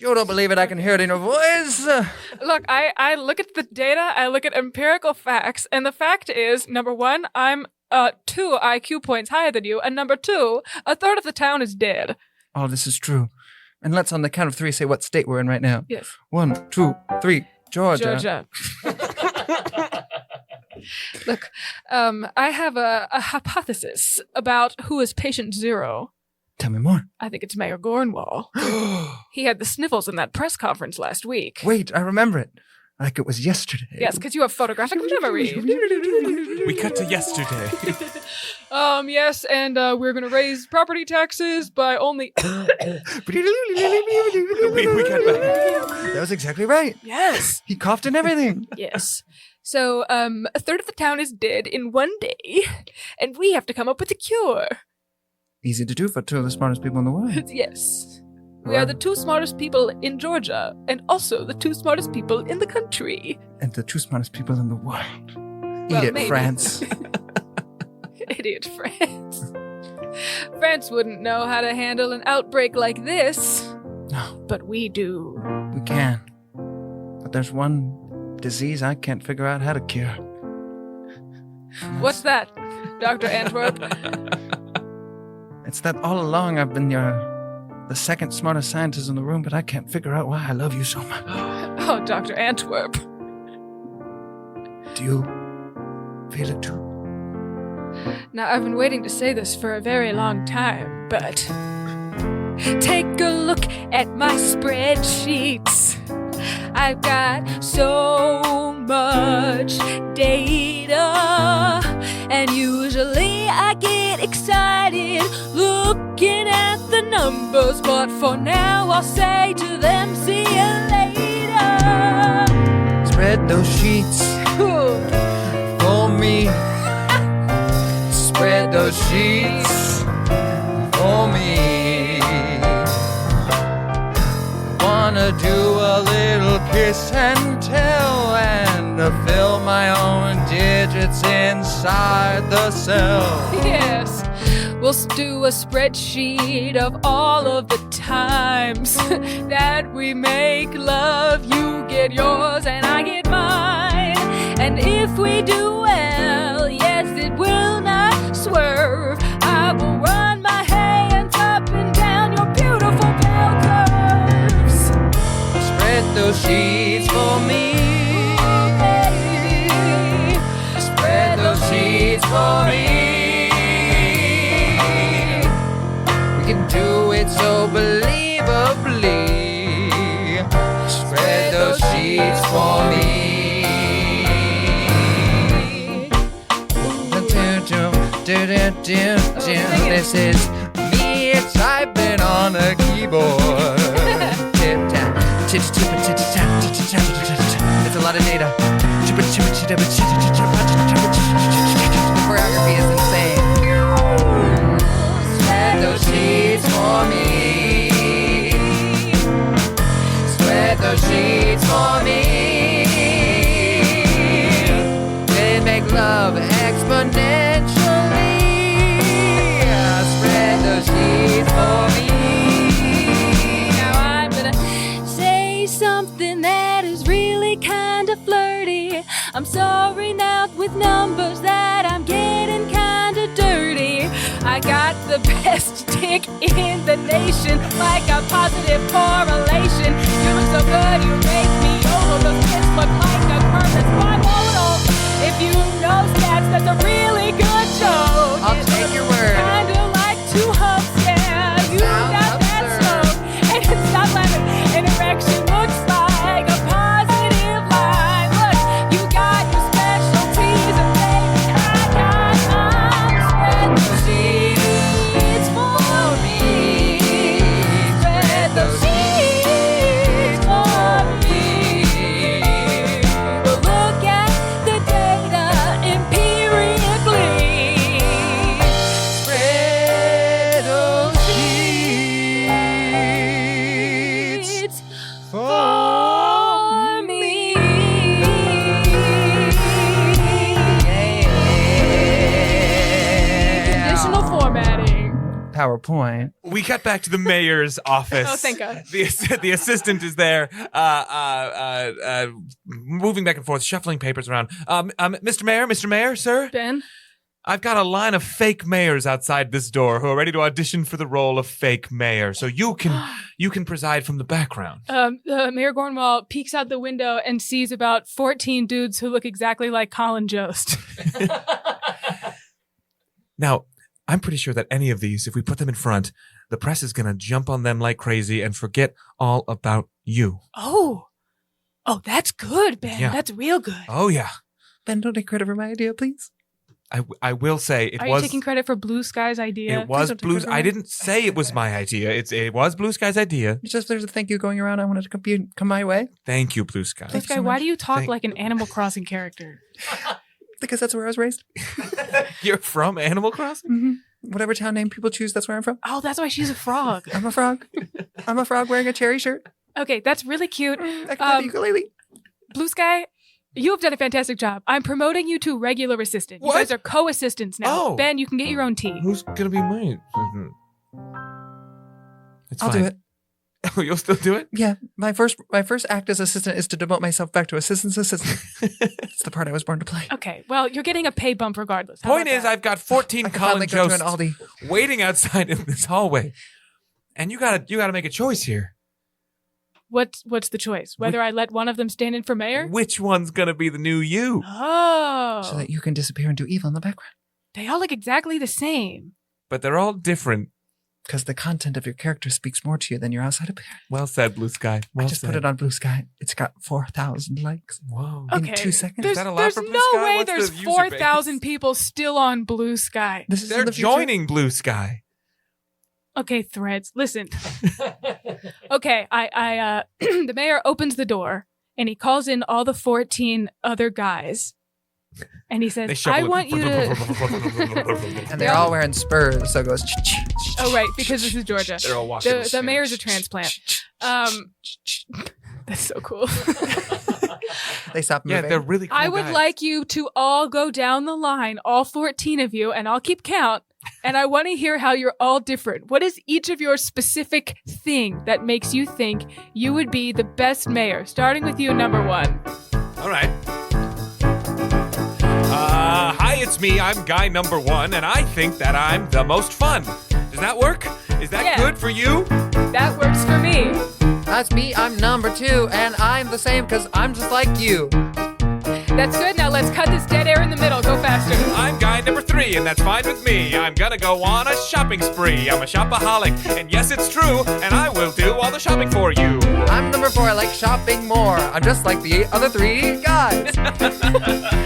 Speaker 2: You don't believe it? I can hear it in your voice.
Speaker 3: Look, I look at the data. I look at empirical facts, and the fact is, number one, I'm 2 IQ points higher than you, and number 2, a third of the town is dead.
Speaker 2: Oh, this is true. And let's on the count of 3 say what state we're in right now.
Speaker 3: Yes.
Speaker 2: 1, 2, 3. Georgia.
Speaker 3: Look, I have a hypothesis about who is patient 0.
Speaker 2: Tell me more.
Speaker 3: I think it's Mayor Gornwall. He had the sniffles in that press conference last week.
Speaker 2: Wait, I remember it. Like it was yesterday.
Speaker 3: Yes, because you have photographic memory.
Speaker 1: We cut to yesterday.
Speaker 3: Yes, and we're going to raise property taxes by only...
Speaker 1: we cut back.
Speaker 2: That was exactly right.
Speaker 3: Yes.
Speaker 2: He coughed and everything.
Speaker 3: Yes. So, a third of the town is dead in one day, and we have to come up with a cure.
Speaker 2: Easy to do for 2 of the smartest people in the world.
Speaker 3: Yes. We are the 2 smartest people in Georgia, and also the 2 smartest people in the country.
Speaker 2: And the 2 smartest people in the world.
Speaker 3: Well,
Speaker 2: Eat it,
Speaker 3: maybe.
Speaker 2: France.
Speaker 3: Idiot France. France wouldn't know how to handle an outbreak like this.
Speaker 2: No,
Speaker 3: But we do.
Speaker 2: we can. But there's one disease I can't figure out how to cure.
Speaker 3: What's that, Dr. Antwerp?
Speaker 2: It's that all along I've been the second smartest scientist in the room, but I can't figure out why I love you so much.
Speaker 3: Oh, Dr. Antwerp.
Speaker 2: Do you feel it too?
Speaker 3: Now, I've been waiting to say this for a very long time, but take a look at my spreadsheets. I've got so much data, and usually I get excited looking at the numbers, but for now I'll say to them, see you later.
Speaker 2: Spread those sheets for me. Spread those sheets for me. Wanna do a little kiss and tell, and fill my own digits inside the cell.
Speaker 3: Yes, we'll do a spreadsheet of all of the times that we make love. You get yours and I get mine. And if we do well, yes, it will not swerve. I will run my hands up and down your beautiful bell curves.
Speaker 2: Spread those sheets for me. Spread those sheets for me. We can do it so believably. Spread those sheets for me. This is me typing on a keyboard. It's a lot of data. The choreography is insane. Spread those sheets for me. Spread those sheets for me. They make love exponentially. Spread those sheets for me.
Speaker 3: Now I'm gonna say something that is really kinda flirty. I'm sorry now with numbers that I'm getting kinda dirty. I got the best dick in the nation, like a positive correlation. You look so good, you make me over. The kids look like a perfect bimodal. If you know stats, that's a really good joke.
Speaker 2: I'll take your word.
Speaker 3: Kinda like two humps, yeah. You
Speaker 2: Sounds
Speaker 3: got that
Speaker 2: absurd.
Speaker 3: stroke, and it's not lemon. An erection looks like a positive line. Look, you got your specialties, and baby, I got mine. Spread the sheets for me. Spread the sheets for me. But look at the data empirically.
Speaker 2: Spread those sheets
Speaker 3: for me. Conditional formatting.
Speaker 2: PowerPoint.
Speaker 1: We cut back to the mayor's office.
Speaker 3: Oh, thank God.
Speaker 1: The assistant is there, moving back and forth, shuffling papers around. Mr. Mayor, sir?
Speaker 3: Ben?
Speaker 1: I've got a line of fake mayors outside this door who are ready to audition for the role of fake mayor. So you can preside from the background.
Speaker 3: Mayor Gornwall peeks out the window and sees about 14 dudes who look exactly like Colin Jost.
Speaker 1: Now, I'm pretty sure that any of these, if we put them in front, the press is going to jump on them like crazy and forget all about you.
Speaker 3: Oh, that's good, Ben.
Speaker 1: Yeah.
Speaker 3: That's real good.
Speaker 1: Oh, yeah.
Speaker 2: Ben, don't take credit for my idea, please.
Speaker 1: I will say it
Speaker 3: Are
Speaker 1: was...
Speaker 3: you taking credit for Blue Sky's idea?
Speaker 1: It was
Speaker 2: Please don't take
Speaker 1: Blue's...
Speaker 2: credit for
Speaker 1: I
Speaker 2: it.
Speaker 1: didn't say it was my idea. It was Blue Sky's idea.
Speaker 2: It's just there's a thank you going around. I wanted to come my way
Speaker 1: Thank you, Blue Sky.
Speaker 3: Blue
Speaker 2: Thank you
Speaker 3: Sky,
Speaker 2: so
Speaker 3: why
Speaker 2: much.
Speaker 3: do you talk
Speaker 1: Thank-
Speaker 3: like an Animal Crossing character?
Speaker 2: because that's where I was raised.
Speaker 1: You're from Animal Crossing?
Speaker 2: Mm-hmm. Whatever town name people choose, that's where I'm from.
Speaker 3: Oh, that's why she's a frog.
Speaker 2: I'm a frog. I'm a frog wearing a cherry shirt.
Speaker 3: Okay, that's really cute.
Speaker 2: I can play the ukulele.
Speaker 3: Blue Sky, You have done a fantastic job. I'm promoting you to regular assistant.
Speaker 1: What?
Speaker 3: You guys are co-assistants now.
Speaker 1: Oh.
Speaker 3: Ben, you can get your own tea.
Speaker 1: Who's gonna be my assistant? It's
Speaker 2: I'll
Speaker 1: fine.
Speaker 2: do it.
Speaker 1: Oh, you'll still do it?
Speaker 2: Yeah, my first act as assistant is to demote myself back to assistant's assistant. It's the part I was born to play.
Speaker 3: Okay, well, you're getting a pay bump regardless. How
Speaker 1: Point
Speaker 3: about
Speaker 1: is,
Speaker 3: that?
Speaker 1: I've got 14
Speaker 2: I can
Speaker 1: Colin
Speaker 2: finally go to an
Speaker 1: Josts
Speaker 2: Aldi.
Speaker 1: waiting outside in this hallway, and you gotta make a choice here.
Speaker 3: What's the choice? Whether I let one of them stand in for mayor?
Speaker 1: Which one's gonna be the new you?
Speaker 3: Oh.
Speaker 2: So that you can disappear and do evil in the background.
Speaker 3: They all look exactly the same.
Speaker 1: But they're all different.
Speaker 2: Because the content of your character speaks more to you than your outside appearance.
Speaker 1: Well said, Blue Sky. Well
Speaker 2: I just
Speaker 1: said.
Speaker 2: put it on Blue Sky. It's got 4,000 likes.
Speaker 1: Whoa.
Speaker 3: Okay.
Speaker 2: In 2 seconds.
Speaker 3: There's,
Speaker 1: that a lot
Speaker 3: there's
Speaker 1: for Blue
Speaker 3: no
Speaker 1: Sky?
Speaker 3: way
Speaker 1: What's
Speaker 3: there's
Speaker 1: the user
Speaker 3: 4,000
Speaker 1: base?
Speaker 3: people still on Blue Sky.
Speaker 2: This is
Speaker 1: They're
Speaker 2: in the future.
Speaker 1: joining Blue Sky.
Speaker 3: Okay, Threads, listen. Okay, I the mayor opens the door and he calls in all the 14 other guys. And he
Speaker 1: They
Speaker 3: says,
Speaker 1: shuffle
Speaker 3: I
Speaker 1: it.
Speaker 3: want you to...
Speaker 2: And they're all wearing spurs, so it goes.
Speaker 3: Oh, right, because this is Georgia.
Speaker 1: They're all walking.
Speaker 3: The mayor's a transplant. That's so cool.
Speaker 2: They stop moving.
Speaker 1: Yeah, they're really cool
Speaker 3: I would
Speaker 1: guys.
Speaker 3: like you to all go down the line, all 14 of you, and I'll keep count. And I want to hear how you're all different. What is each of your specific thing that makes you think you would be the best mayor? Starting with you, number one.
Speaker 1: All right. Hi, it's me. I'm guy number one, and I think that I'm the most fun. Does that work? Is that
Speaker 3: Yeah.
Speaker 1: good for you?
Speaker 3: That works for me.
Speaker 2: That's me. I'm number 2, and I'm the same because I'm just like you.
Speaker 3: That's good. Now let's cut this dead air in the middle. Go faster.
Speaker 1: I'm guy number 3, and that's fine with me. I'm gonna go on a shopping spree. I'm a shopaholic, and yes, it's true, and I will do all the shopping for you.
Speaker 2: I'm number 4. I like shopping more. I'm just like the other 3 guys.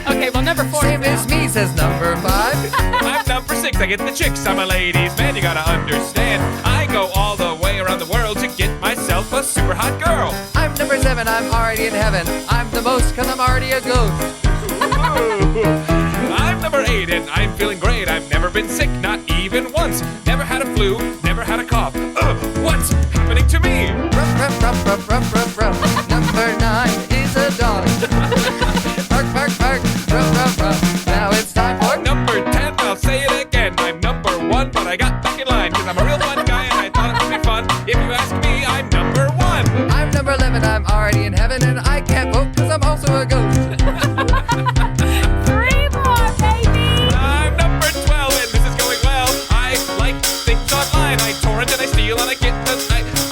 Speaker 3: Okay, well, number 4.
Speaker 2: Same as me, says number 5.
Speaker 1: I'm number 6, I get the chicks. I'm a ladies' man, you gotta understand. I go all the way around the world to get myself a super hot girl.
Speaker 2: I'm number 7. I'm already in heaven. I'm the most because I'm already a ghost.
Speaker 1: I'm number 8, and I'm feeling great. I've never been sick, not even once. Never had a flu, never had a cough. What's happening to me?
Speaker 2: Ruff, ruff, ruff, ruff, ruff, ruff, ruff. Number 9 is a dog. Bark, bark, bark. Ruff, ruff, ruff. Now it's time for
Speaker 1: Number 10, I'll say it again. I'm number 1, but I got back in line because I'm a real fun guy and I thought it would be fun. If you ask me, I'm number 1.
Speaker 2: I'm number 11. I'm already in heaven, and I can't vote because I'm also a ghost.
Speaker 3: 3 more, baby.
Speaker 1: I'm number 12, and this is going well. I like things online. I torrent and I steal and I get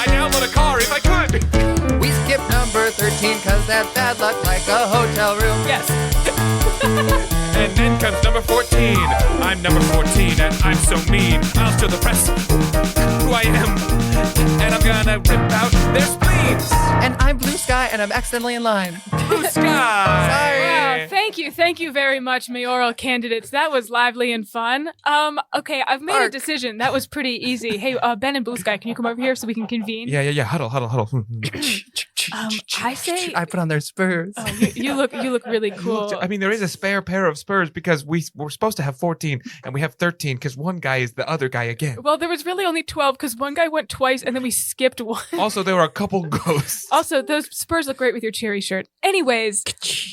Speaker 1: I download a car if I could.
Speaker 2: We skip number 13 because that's bad luck like a hotel room.
Speaker 3: Yes.
Speaker 1: And then comes number 14. I'm number 14, and I'm so mean. I'll show the press who I am, and I'm gonna rip out their spleens.
Speaker 2: And I'm Blue Sky, and I'm accidentally in line.
Speaker 1: Blue sky.
Speaker 3: Wow, thank you very much, mayoral candidates. That was lively and fun. Okay, I've made a
Speaker 2: Mark.
Speaker 3: decision. That was pretty easy. Hey, Ben and Blue Sky, can you come over here so we can convene?
Speaker 1: Yeah. Huddle.
Speaker 3: I say,
Speaker 2: I put on their spurs.
Speaker 3: oh, you look really cool.
Speaker 1: I mean, there is a spare pair of spurs because we're supposed to have 14 and we have 13 because one guy is the other guy again.
Speaker 3: Well, there was really only 12 because one guy went twice and then we skipped one.
Speaker 1: Also, there were a couple ghosts.
Speaker 3: Also, those spurs look great with your cherry shirt. Anyways,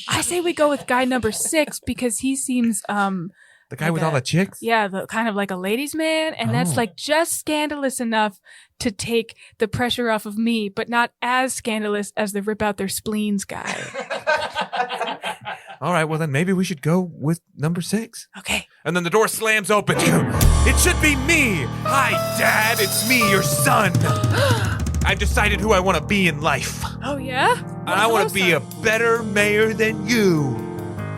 Speaker 3: I say we go with guy number 6 because he seems
Speaker 1: The guy with all the chicks?
Speaker 3: yeah, the kind of like a ladies' man, and that's
Speaker 1: Oh.
Speaker 3: like just scandalous enough to take the pressure off of me, but not as scandalous as the rip out their spleens guy.
Speaker 1: All right, well, then maybe we should go with number 6.
Speaker 3: Okay.
Speaker 1: And then the door slams open. It should be me. Hi, Dad. It's me, your son. I've decided who I want to be in life.
Speaker 3: Oh yeah.
Speaker 1: And I want to be a better mayor than you.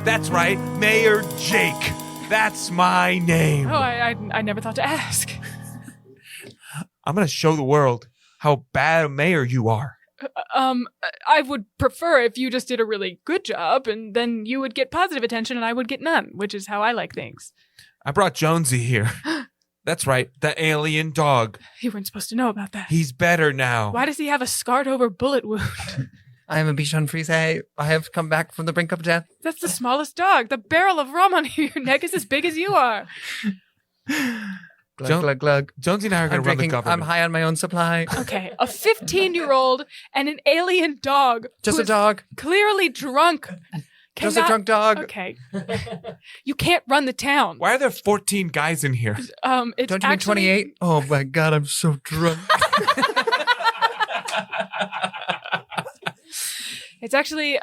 Speaker 1: That's right, Mayor Jake. That's my name.
Speaker 3: Oh, I never thought to ask.
Speaker 1: I'm going to show the world how bad a mayor you are.
Speaker 3: I would prefer if you just did a really good job, and then you would get positive attention, and I would get none, which is how I like things.
Speaker 1: I brought Jonesy here. That's right, the alien dog.
Speaker 3: You weren't supposed to know about that.
Speaker 1: He's better now.
Speaker 3: Why does he have a scarred over bullet wound?
Speaker 2: I am a Bichon Frise. I have come back from the brink of death.
Speaker 3: That's the smallest dog. The barrel of rum on your neck is as big as you are.
Speaker 2: Glug,
Speaker 1: Don't-
Speaker 2: glug, glug.
Speaker 1: Jonesy and I are going
Speaker 2: I'm
Speaker 1: to run the
Speaker 2: drinking. I'm
Speaker 1: government.
Speaker 2: high on my own supply.
Speaker 3: Okay, a 15-year-old and an alien dog.
Speaker 2: Just
Speaker 3: who
Speaker 2: a
Speaker 3: is
Speaker 2: dog.
Speaker 3: Clearly drunk.
Speaker 2: Just a drunk dog.
Speaker 3: Okay. You can't run the town.
Speaker 1: Why are there 14 guys in here?
Speaker 3: It's
Speaker 2: Don't you mean 28? Oh my God, I'm so drunk.
Speaker 3: It's actually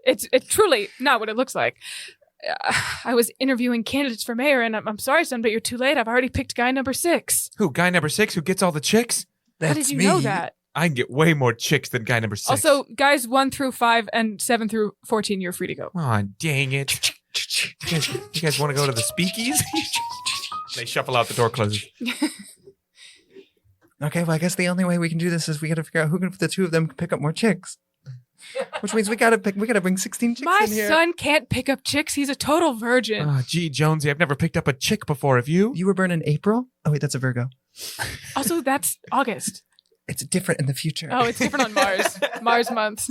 Speaker 3: it's truly not what it looks like. I was interviewing candidates for mayor, and I'm sorry, son, but you're too late. I've already picked guy number 6.
Speaker 1: Who? Guy number 6 who gets all the chicks?
Speaker 3: How did you know that?
Speaker 1: I can get way more chicks than guy number 6.
Speaker 3: Also, guys 1 through 5 and 7 through 14, you're free to go.
Speaker 1: Aw, dang it. You guys want to go to the speakeasy? They shuffle out, the door closes.
Speaker 2: Okay, well, I guess the only way we can do this is we got to figure out who the two of them can pick up more chicks. Which means we got to bring 16 chicks
Speaker 3: My
Speaker 2: in here.
Speaker 3: son can't pick up chicks. He's a total virgin.
Speaker 1: Oh, gee, Jonesy, I've never picked up a chick before. Have you?
Speaker 2: You were born in April? Oh, wait, that's a Virgo.
Speaker 3: Also, that's August.
Speaker 2: It's different in the future.
Speaker 3: Oh, it's different on Mars. Mars months.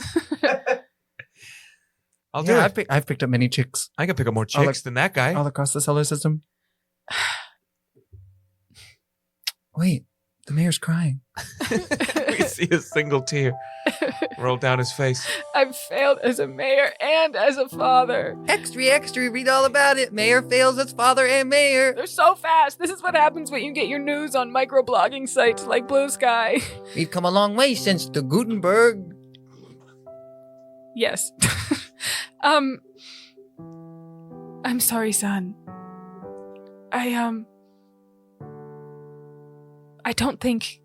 Speaker 1: I'll do
Speaker 2: Yeah,
Speaker 1: it.
Speaker 2: I've picked up many chicks
Speaker 1: I can pick up more
Speaker 2: I'll
Speaker 1: chicks than that guy.
Speaker 2: all across the solar system. Wait, the mayor's crying.
Speaker 1: We see a single tear roll down his face.
Speaker 3: I've failed as a mayor and as a father.
Speaker 2: Extra, read all about it. Mayor fails as father and mayor.
Speaker 3: They're so fast. This is what happens when you get your news on microblogging sites like Blue Sky.
Speaker 2: We've come a long way since the Gutenberg.
Speaker 3: Yes. I'm sorry, son. I don't think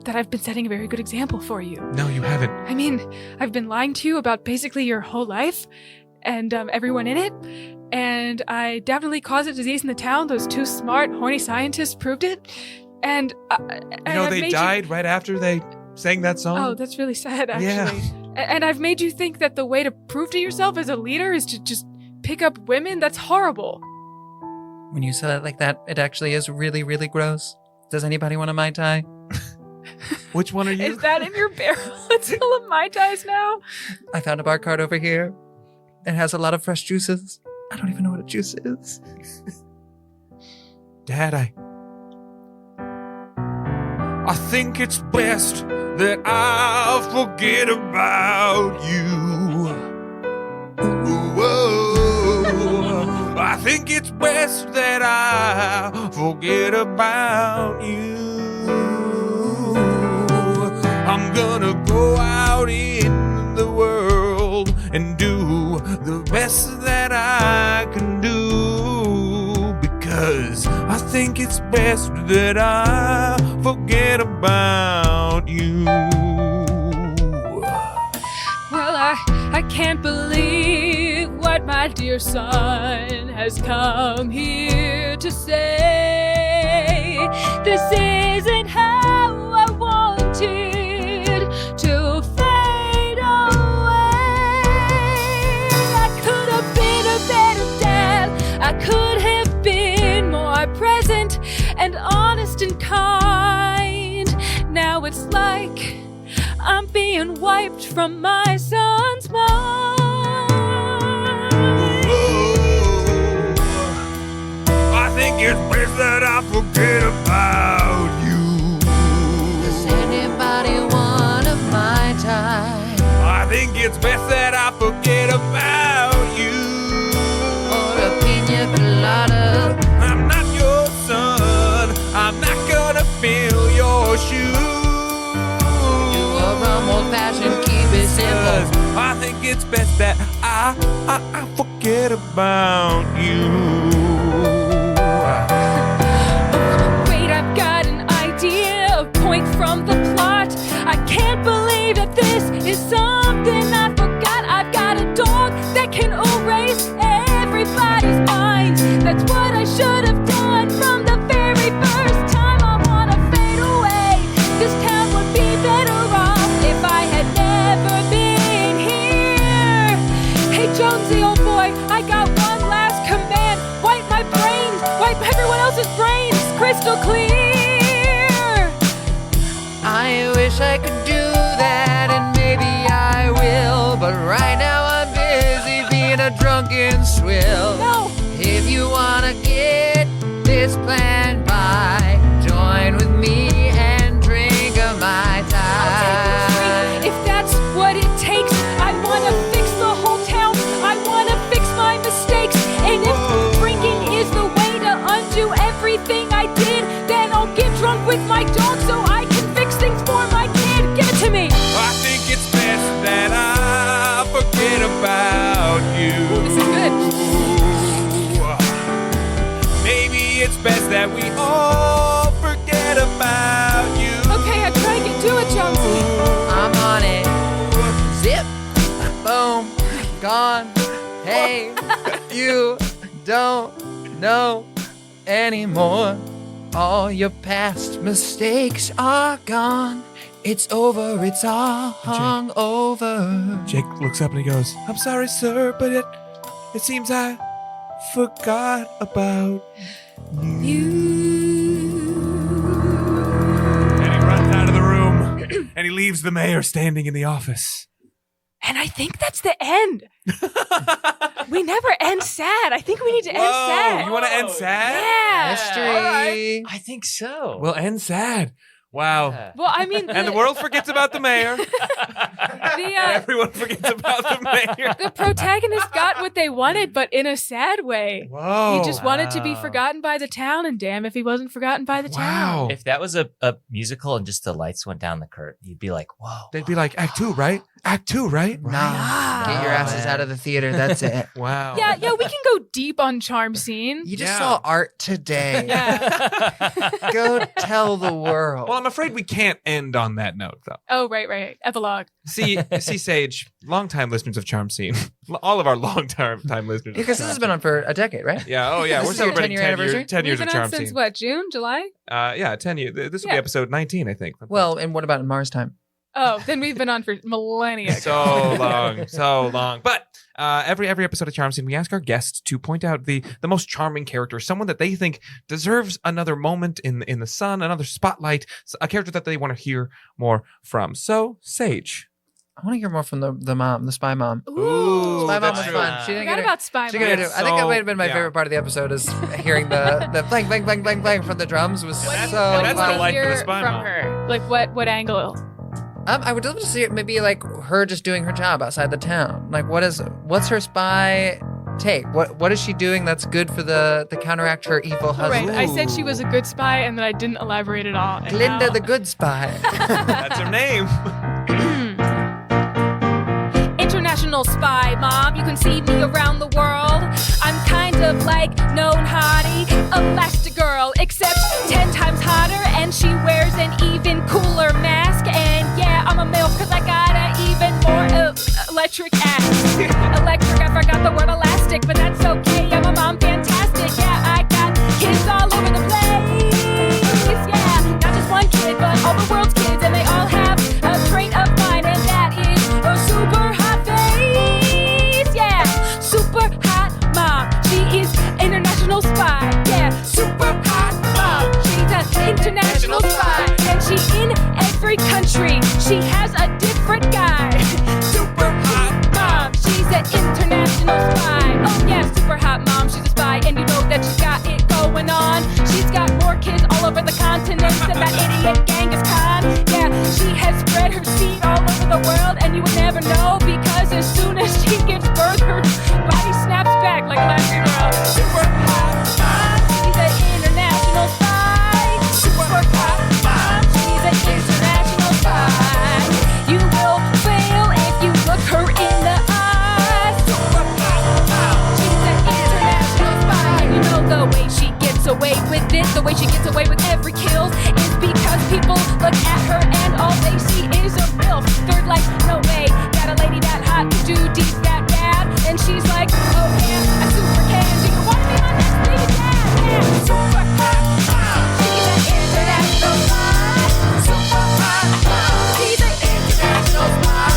Speaker 3: that I've been setting a very good example for you.
Speaker 1: No, you haven't.
Speaker 3: I mean, I've been lying to you about basically your whole life and everyone in it. And I definitely caused a disease in the town. Those 2 smart, horny scientists proved it. And
Speaker 1: You know, they died right after they sang that song.
Speaker 3: Oh, that's really sad, actually.
Speaker 1: Yeah.
Speaker 3: And I've made you think that the way to prove to yourself as a leader is to just pick up women. That's horrible.
Speaker 2: When you said it like that, it actually is really, really gross. Does anybody want a Mai Tai?
Speaker 1: Which one are you?
Speaker 3: Is that in your barrel? It's full of Mai Tais now?
Speaker 2: I found a bar cart over here. It has a lot of fresh juices. I don't even know what a juice is.
Speaker 1: Dad, I think it's best that I forget about you. Whoa. I think it's best that I forget about you. I'm gonna go out in the world and do the best that I can do, because I think it's best that I forget about you.
Speaker 3: Well, I can't believe what my dear son has come here to say. This isn't how I wanted to fade away. I could have been a better dad. I could have been more present and honest and kind. Now it's like I'm being wiped from my son's mind.
Speaker 1: I think it's best that I forget about you.
Speaker 2: Does anybody want a Mai Tai?
Speaker 1: I think it's best that I forget about you.
Speaker 2: Or a pina colada?
Speaker 1: I'm not your son. I'm not gonna fill your shoes.
Speaker 2: Old-fashioned, keep it simple.
Speaker 1: I think it's best that I forget about you.
Speaker 3: Wait, I've got an idea, a point from the plot. I can't believe that this is something I forgot. I've got a dog that can erase everybody's mind. That's what I should have done from the very first time. I wanna fade away. This town would be better off if I had never been here. Hey Jonesy, old boy, I got one last command. Wipe my brains, wipe everyone else's brains crystal clear.
Speaker 2: I wish I could do that, and maybe I will. But right now I'm busy being a drunken swill.
Speaker 3: No.
Speaker 2: If you wanna get this plan by, join with me and drink a Mai Tai.
Speaker 3: If that's what it takes, I wanna fix the
Speaker 1: that we all forget about you.
Speaker 3: Okay, I try and get to it, Chauncey.
Speaker 2: I'm on it. Zip. Boom. Gone. Hey, you don't know anymore. All your past mistakes are gone. It's over. It's all over.
Speaker 1: Jake looks up and he goes, I'm sorry, sir, but it seems I forgot about you. And he runs out of the room and he leaves the mayor standing in the office.
Speaker 3: And I think that's the end. We never end sad. I think we need to end sad.
Speaker 1: You want to end sad?
Speaker 3: Yeah.
Speaker 2: Mystery.
Speaker 4: I think so.
Speaker 1: We'll end sad. Wow.
Speaker 4: Yeah.
Speaker 3: Well, I mean,
Speaker 1: And the world forgets about the mayor.
Speaker 3: the,
Speaker 1: Everyone forgets about the mayor.
Speaker 3: the protagonist got what they wanted, but in a sad way.
Speaker 1: Whoa.
Speaker 3: He just wanted to be
Speaker 4: Wow.
Speaker 3: forgotten by the town, and damn if he wasn't forgotten by the town.
Speaker 1: Wow.
Speaker 4: If that was a musical and just the lights went down the curtain, you'd be like, whoa.
Speaker 1: They'd be like, Act 2, right? Act 2, right?
Speaker 2: No.
Speaker 3: Ah.
Speaker 2: Get your
Speaker 4: Oh,
Speaker 2: asses
Speaker 4: man.
Speaker 2: out of the theater. That's it.
Speaker 1: Wow.
Speaker 3: Yeah, we can go deep on charm scene.
Speaker 2: You just
Speaker 1: Yeah.
Speaker 2: saw art today.
Speaker 3: Yeah.
Speaker 2: Go tell the world.
Speaker 1: Well, I'm afraid we can't end on that note, though.
Speaker 3: Oh, right. Epilogue.
Speaker 1: See, Sage, longtime listeners of Charm Scene, all of our long-time listeners.
Speaker 2: Because this has been on for a decade, right?
Speaker 1: Yeah, oh yeah,
Speaker 2: This
Speaker 1: we're
Speaker 2: is your
Speaker 1: celebrating
Speaker 2: 10-year anniversary?
Speaker 1: 10 years
Speaker 3: We've
Speaker 1: of
Speaker 3: been on
Speaker 1: Charm
Speaker 3: since
Speaker 1: Scene.
Speaker 3: what, June, July?
Speaker 1: Yeah, 10 years. This will be
Speaker 3: Yeah.
Speaker 1: episode 19, I think.
Speaker 2: Well, and what about in Mars time?
Speaker 3: Oh, then we've been on for millennia.
Speaker 1: so long. But every episode of Charm Scene, we ask our guests to point out the most charming character, someone that they think deserves another moment in the sun, another spotlight, a character that they want to hear more from. So, Sage.
Speaker 2: I want to hear more from the mom, the spy mom.
Speaker 3: Ooh,
Speaker 2: Spy mom
Speaker 1: that's
Speaker 2: was
Speaker 1: true.
Speaker 2: fun. She didn't
Speaker 3: Forgot
Speaker 2: get
Speaker 3: about Spy
Speaker 2: She
Speaker 3: Mom.
Speaker 2: could do. I think that might have been my
Speaker 1: Yeah.
Speaker 2: favorite part of the episode is hearing the bang bang bang bang bang from the drums was
Speaker 3: What do you,
Speaker 2: so
Speaker 3: what do
Speaker 1: that's
Speaker 3: you
Speaker 1: the
Speaker 2: fun.
Speaker 1: life of the
Speaker 3: hear
Speaker 1: Spy
Speaker 3: from
Speaker 1: Mom.
Speaker 3: her? Like what angle?
Speaker 2: I would love to see it maybe like her just doing her job outside the town. Like what's her spy take? What is she doing that's good for the counteract her evil
Speaker 3: Right.
Speaker 2: husband?
Speaker 3: I said she was a good spy, and then I didn't elaborate at all. And
Speaker 2: Glinda
Speaker 3: now-
Speaker 2: the good spy.
Speaker 1: That's her name.
Speaker 3: International spy, mom. You can see me around the world. I'm kind of like known hottie, Elastigirl, except 10 times hotter, and she wears an even cooler mask. And yeah, I'm a MILF because I got an even more electric ass. Electric, I forgot the word elastic, but that's okay. I'm a mom, fantastic. Yeah, I got kids all over the place. Yeah, not just one kid, but all the world's kids, and they all have a trait of mine, and that is a super hot face. Yeah, super hot mom. She is international spy. Yeah, super hot mom. She's an international spy, and she in every country. She has a different guy. Super hot mom. She's an international spy. Oh yeah, super hot mom. She's a spy, and you know that she's got it going on. She's got more kids all over the continent than that idiot Genghis Khan. Yeah, she has spread her seed all over the world, and you would never know because as soon as she gives birth, her body snaps back like Elastigirl. Super hot mom. She's an international spy. Super hot mom. She's an international spy. You will fail if you look her in the eyes. Super hot mom. She's an international spy. And you know the way she gets away with it, the way she gets away with every kill is because people look at her and all they see is a MILF. They're like, no way, got a lady that hot to do deep that bad. And she's like, oh yeah, I super can. Do you want to be my next lady dad? Yeah, super hot mom. She's an international spy. Super hot mom. She's an international spy.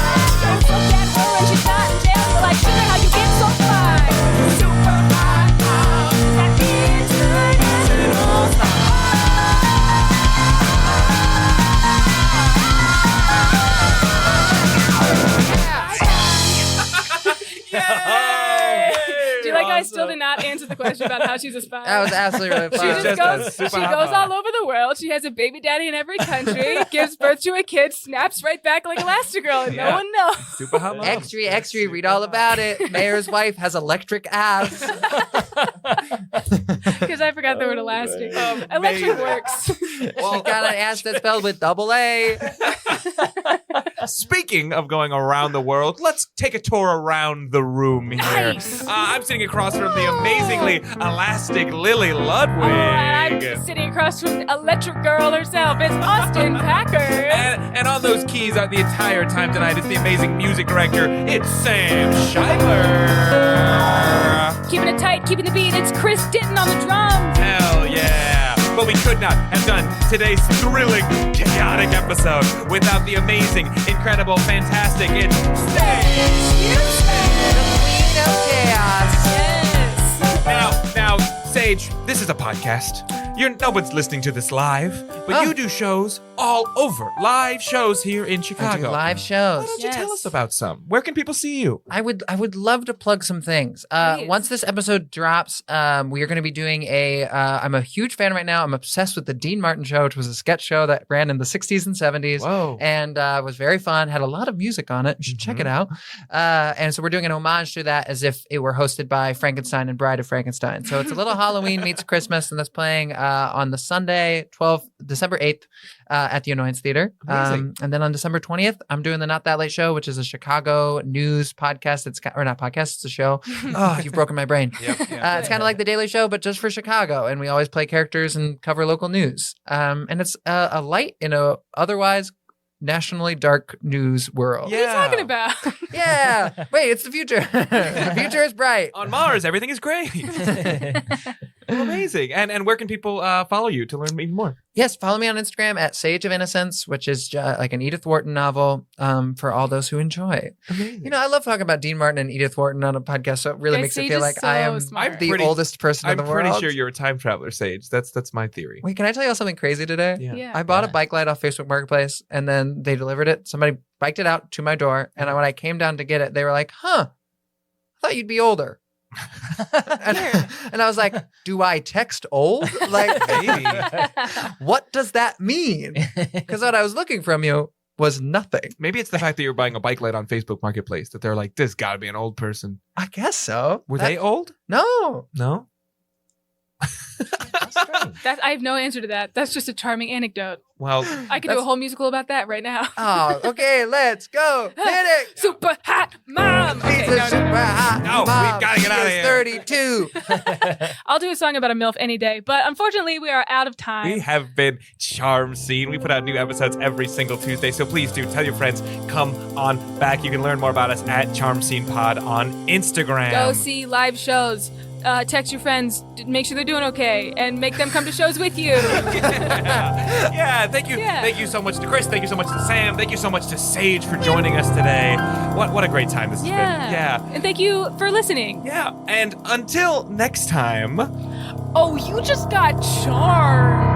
Speaker 3: Don't look at her and she's not in jail. You're like, sugar, how you get so fly? Super hot mom. That international spy. Do you like how I still did not answer the question about how she's a spy?
Speaker 2: That was absolutely really
Speaker 3: She
Speaker 2: fun.
Speaker 3: just
Speaker 1: Just a
Speaker 3: goes.
Speaker 1: super
Speaker 3: She
Speaker 1: hot
Speaker 3: goes
Speaker 1: mom.
Speaker 3: all over the world. She has a baby daddy in every country. Gives birth to a kid. Snaps right back like Elastigirl, and
Speaker 1: Yeah.
Speaker 3: no one knows.
Speaker 1: Super hot mom.
Speaker 2: Extra, read all about it. Mayor's wife has electric ass.
Speaker 3: Because I forgot the word elastic.
Speaker 1: Amazing.
Speaker 3: Electric works.
Speaker 2: She got an ass that's spelled with double A.
Speaker 1: Speaking of going around the world, let's take a tour around the room here.
Speaker 3: Nice.
Speaker 1: I'm sitting across from the amazingly elastic Lily Ludwig.
Speaker 3: And I'm sitting across from the electric girl herself. It's Huston Packer.
Speaker 1: And on those keys the entire time tonight is the amazing music director. It's Sam Schuyler.
Speaker 3: Keeping it tight, keeping the beat. It's Chris Ditton on the drums.
Speaker 1: Hell yeah. But we could not have done today's thrilling, chaotic episode without the amazing, incredible, fantastic, it's Sage Houston.
Speaker 2: Queen of Chaos.
Speaker 3: Yes.
Speaker 1: Now, Sage, this is a podcast. No one's listening to this live, but you do shows all over. Live shows here in
Speaker 2: I do
Speaker 1: Chicago.
Speaker 2: live
Speaker 1: Why
Speaker 2: shows.
Speaker 1: don't you tell
Speaker 3: Yes.
Speaker 1: us about some? Where can people see you?
Speaker 2: I would love to plug some things.
Speaker 3: Please.
Speaker 2: Once this episode drops, we are going to be doing I'm a huge fan right now. I'm obsessed with the Dean Martin Show, which was a sketch show that ran in the 60s and 70s.
Speaker 1: Whoa.
Speaker 2: And was very fun, had a lot of music on it. You should check it out. And so we're doing an homage to that as if it were hosted by Frankenstein and Bride of Frankenstein. So it's a little Halloween meets Christmas, and that's playing on the Sunday, December 8th at the Annoyance Theater.
Speaker 1: Amazing.
Speaker 2: And then on December 20th, I'm doing the Not That Late Show, which is a Chicago news podcast. Or not podcast, it's a show. Oh, you've broken my brain. It's kind of like The Daily Show, but just for Chicago. And we always play characters and cover local news. And it's a light in a otherwise nationally dark news world.
Speaker 3: What are you talking about?
Speaker 2: Yeah. Wait, it's the future. The future is bright.
Speaker 1: On Mars, everything is great. Amazing. And where can people follow you to learn even more?
Speaker 2: Yes, follow me on Instagram at Sage of Innocence, which is like an Edith Wharton novel for all those who enjoy.
Speaker 1: Amazing.
Speaker 2: You know, I love talking about Dean Martin and Edith Wharton on a podcast, so it really
Speaker 3: Guys,
Speaker 2: makes it
Speaker 3: Sage
Speaker 2: feel
Speaker 3: is
Speaker 2: like
Speaker 3: so
Speaker 2: I am
Speaker 3: smart.
Speaker 2: the
Speaker 1: pretty-
Speaker 2: oldest person
Speaker 1: I'm
Speaker 2: in the world.
Speaker 1: pretty sure you're a time traveler, Sage. That's my theory.
Speaker 2: Wait, can I tell you something crazy today?
Speaker 3: Yeah.
Speaker 2: I bought a
Speaker 4: Yeah.
Speaker 2: bike light off Facebook Marketplace, and then they delivered it. Somebody biked it out to my door, and when I came down to get it, they were like, "Huh, I thought you'd be older." and I was like, "Do I text old? Like,
Speaker 1: Maybe.
Speaker 2: what does that mean?" Because what I was looking from you was nothing.
Speaker 1: Maybe it's the fact that you're buying a bike light on Facebook Marketplace that they're like, this gotta be an old person.
Speaker 2: I guess so.
Speaker 1: Were they old?
Speaker 2: No.
Speaker 1: No.
Speaker 3: I have no answer to that. That's just a charming anecdote.
Speaker 1: Well,
Speaker 3: I could do a whole musical about that right now.
Speaker 2: Oh, okay, let's go. Hit it.
Speaker 3: Super hot mom. Okay,
Speaker 2: She's a
Speaker 3: no.
Speaker 2: super hot
Speaker 1: No, we've
Speaker 2: mom.
Speaker 1: gotta get
Speaker 2: She
Speaker 1: outta
Speaker 2: is
Speaker 1: here.
Speaker 2: 32.
Speaker 3: I'll do a song about a MILF any day, but unfortunately we are out of time.
Speaker 1: we have been Charm Scene. We put out new episodes every single Tuesday, so please do tell your friends, come on back. You can learn more about us at Charm Scene Pod on Instagram.
Speaker 3: Go see live shows. Text your friends, make sure they're doing okay, and make them come to shows with you.
Speaker 1: Yeah, thank you.
Speaker 3: Yeah.
Speaker 1: Thank you so much to Chris. Thank you so much to Sam. Thank you so much to Sage for joining us today. What a great time this has been. Yeah.
Speaker 3: And thank you for listening.
Speaker 1: Yeah. And until next time.
Speaker 3: Oh, you just got charmed.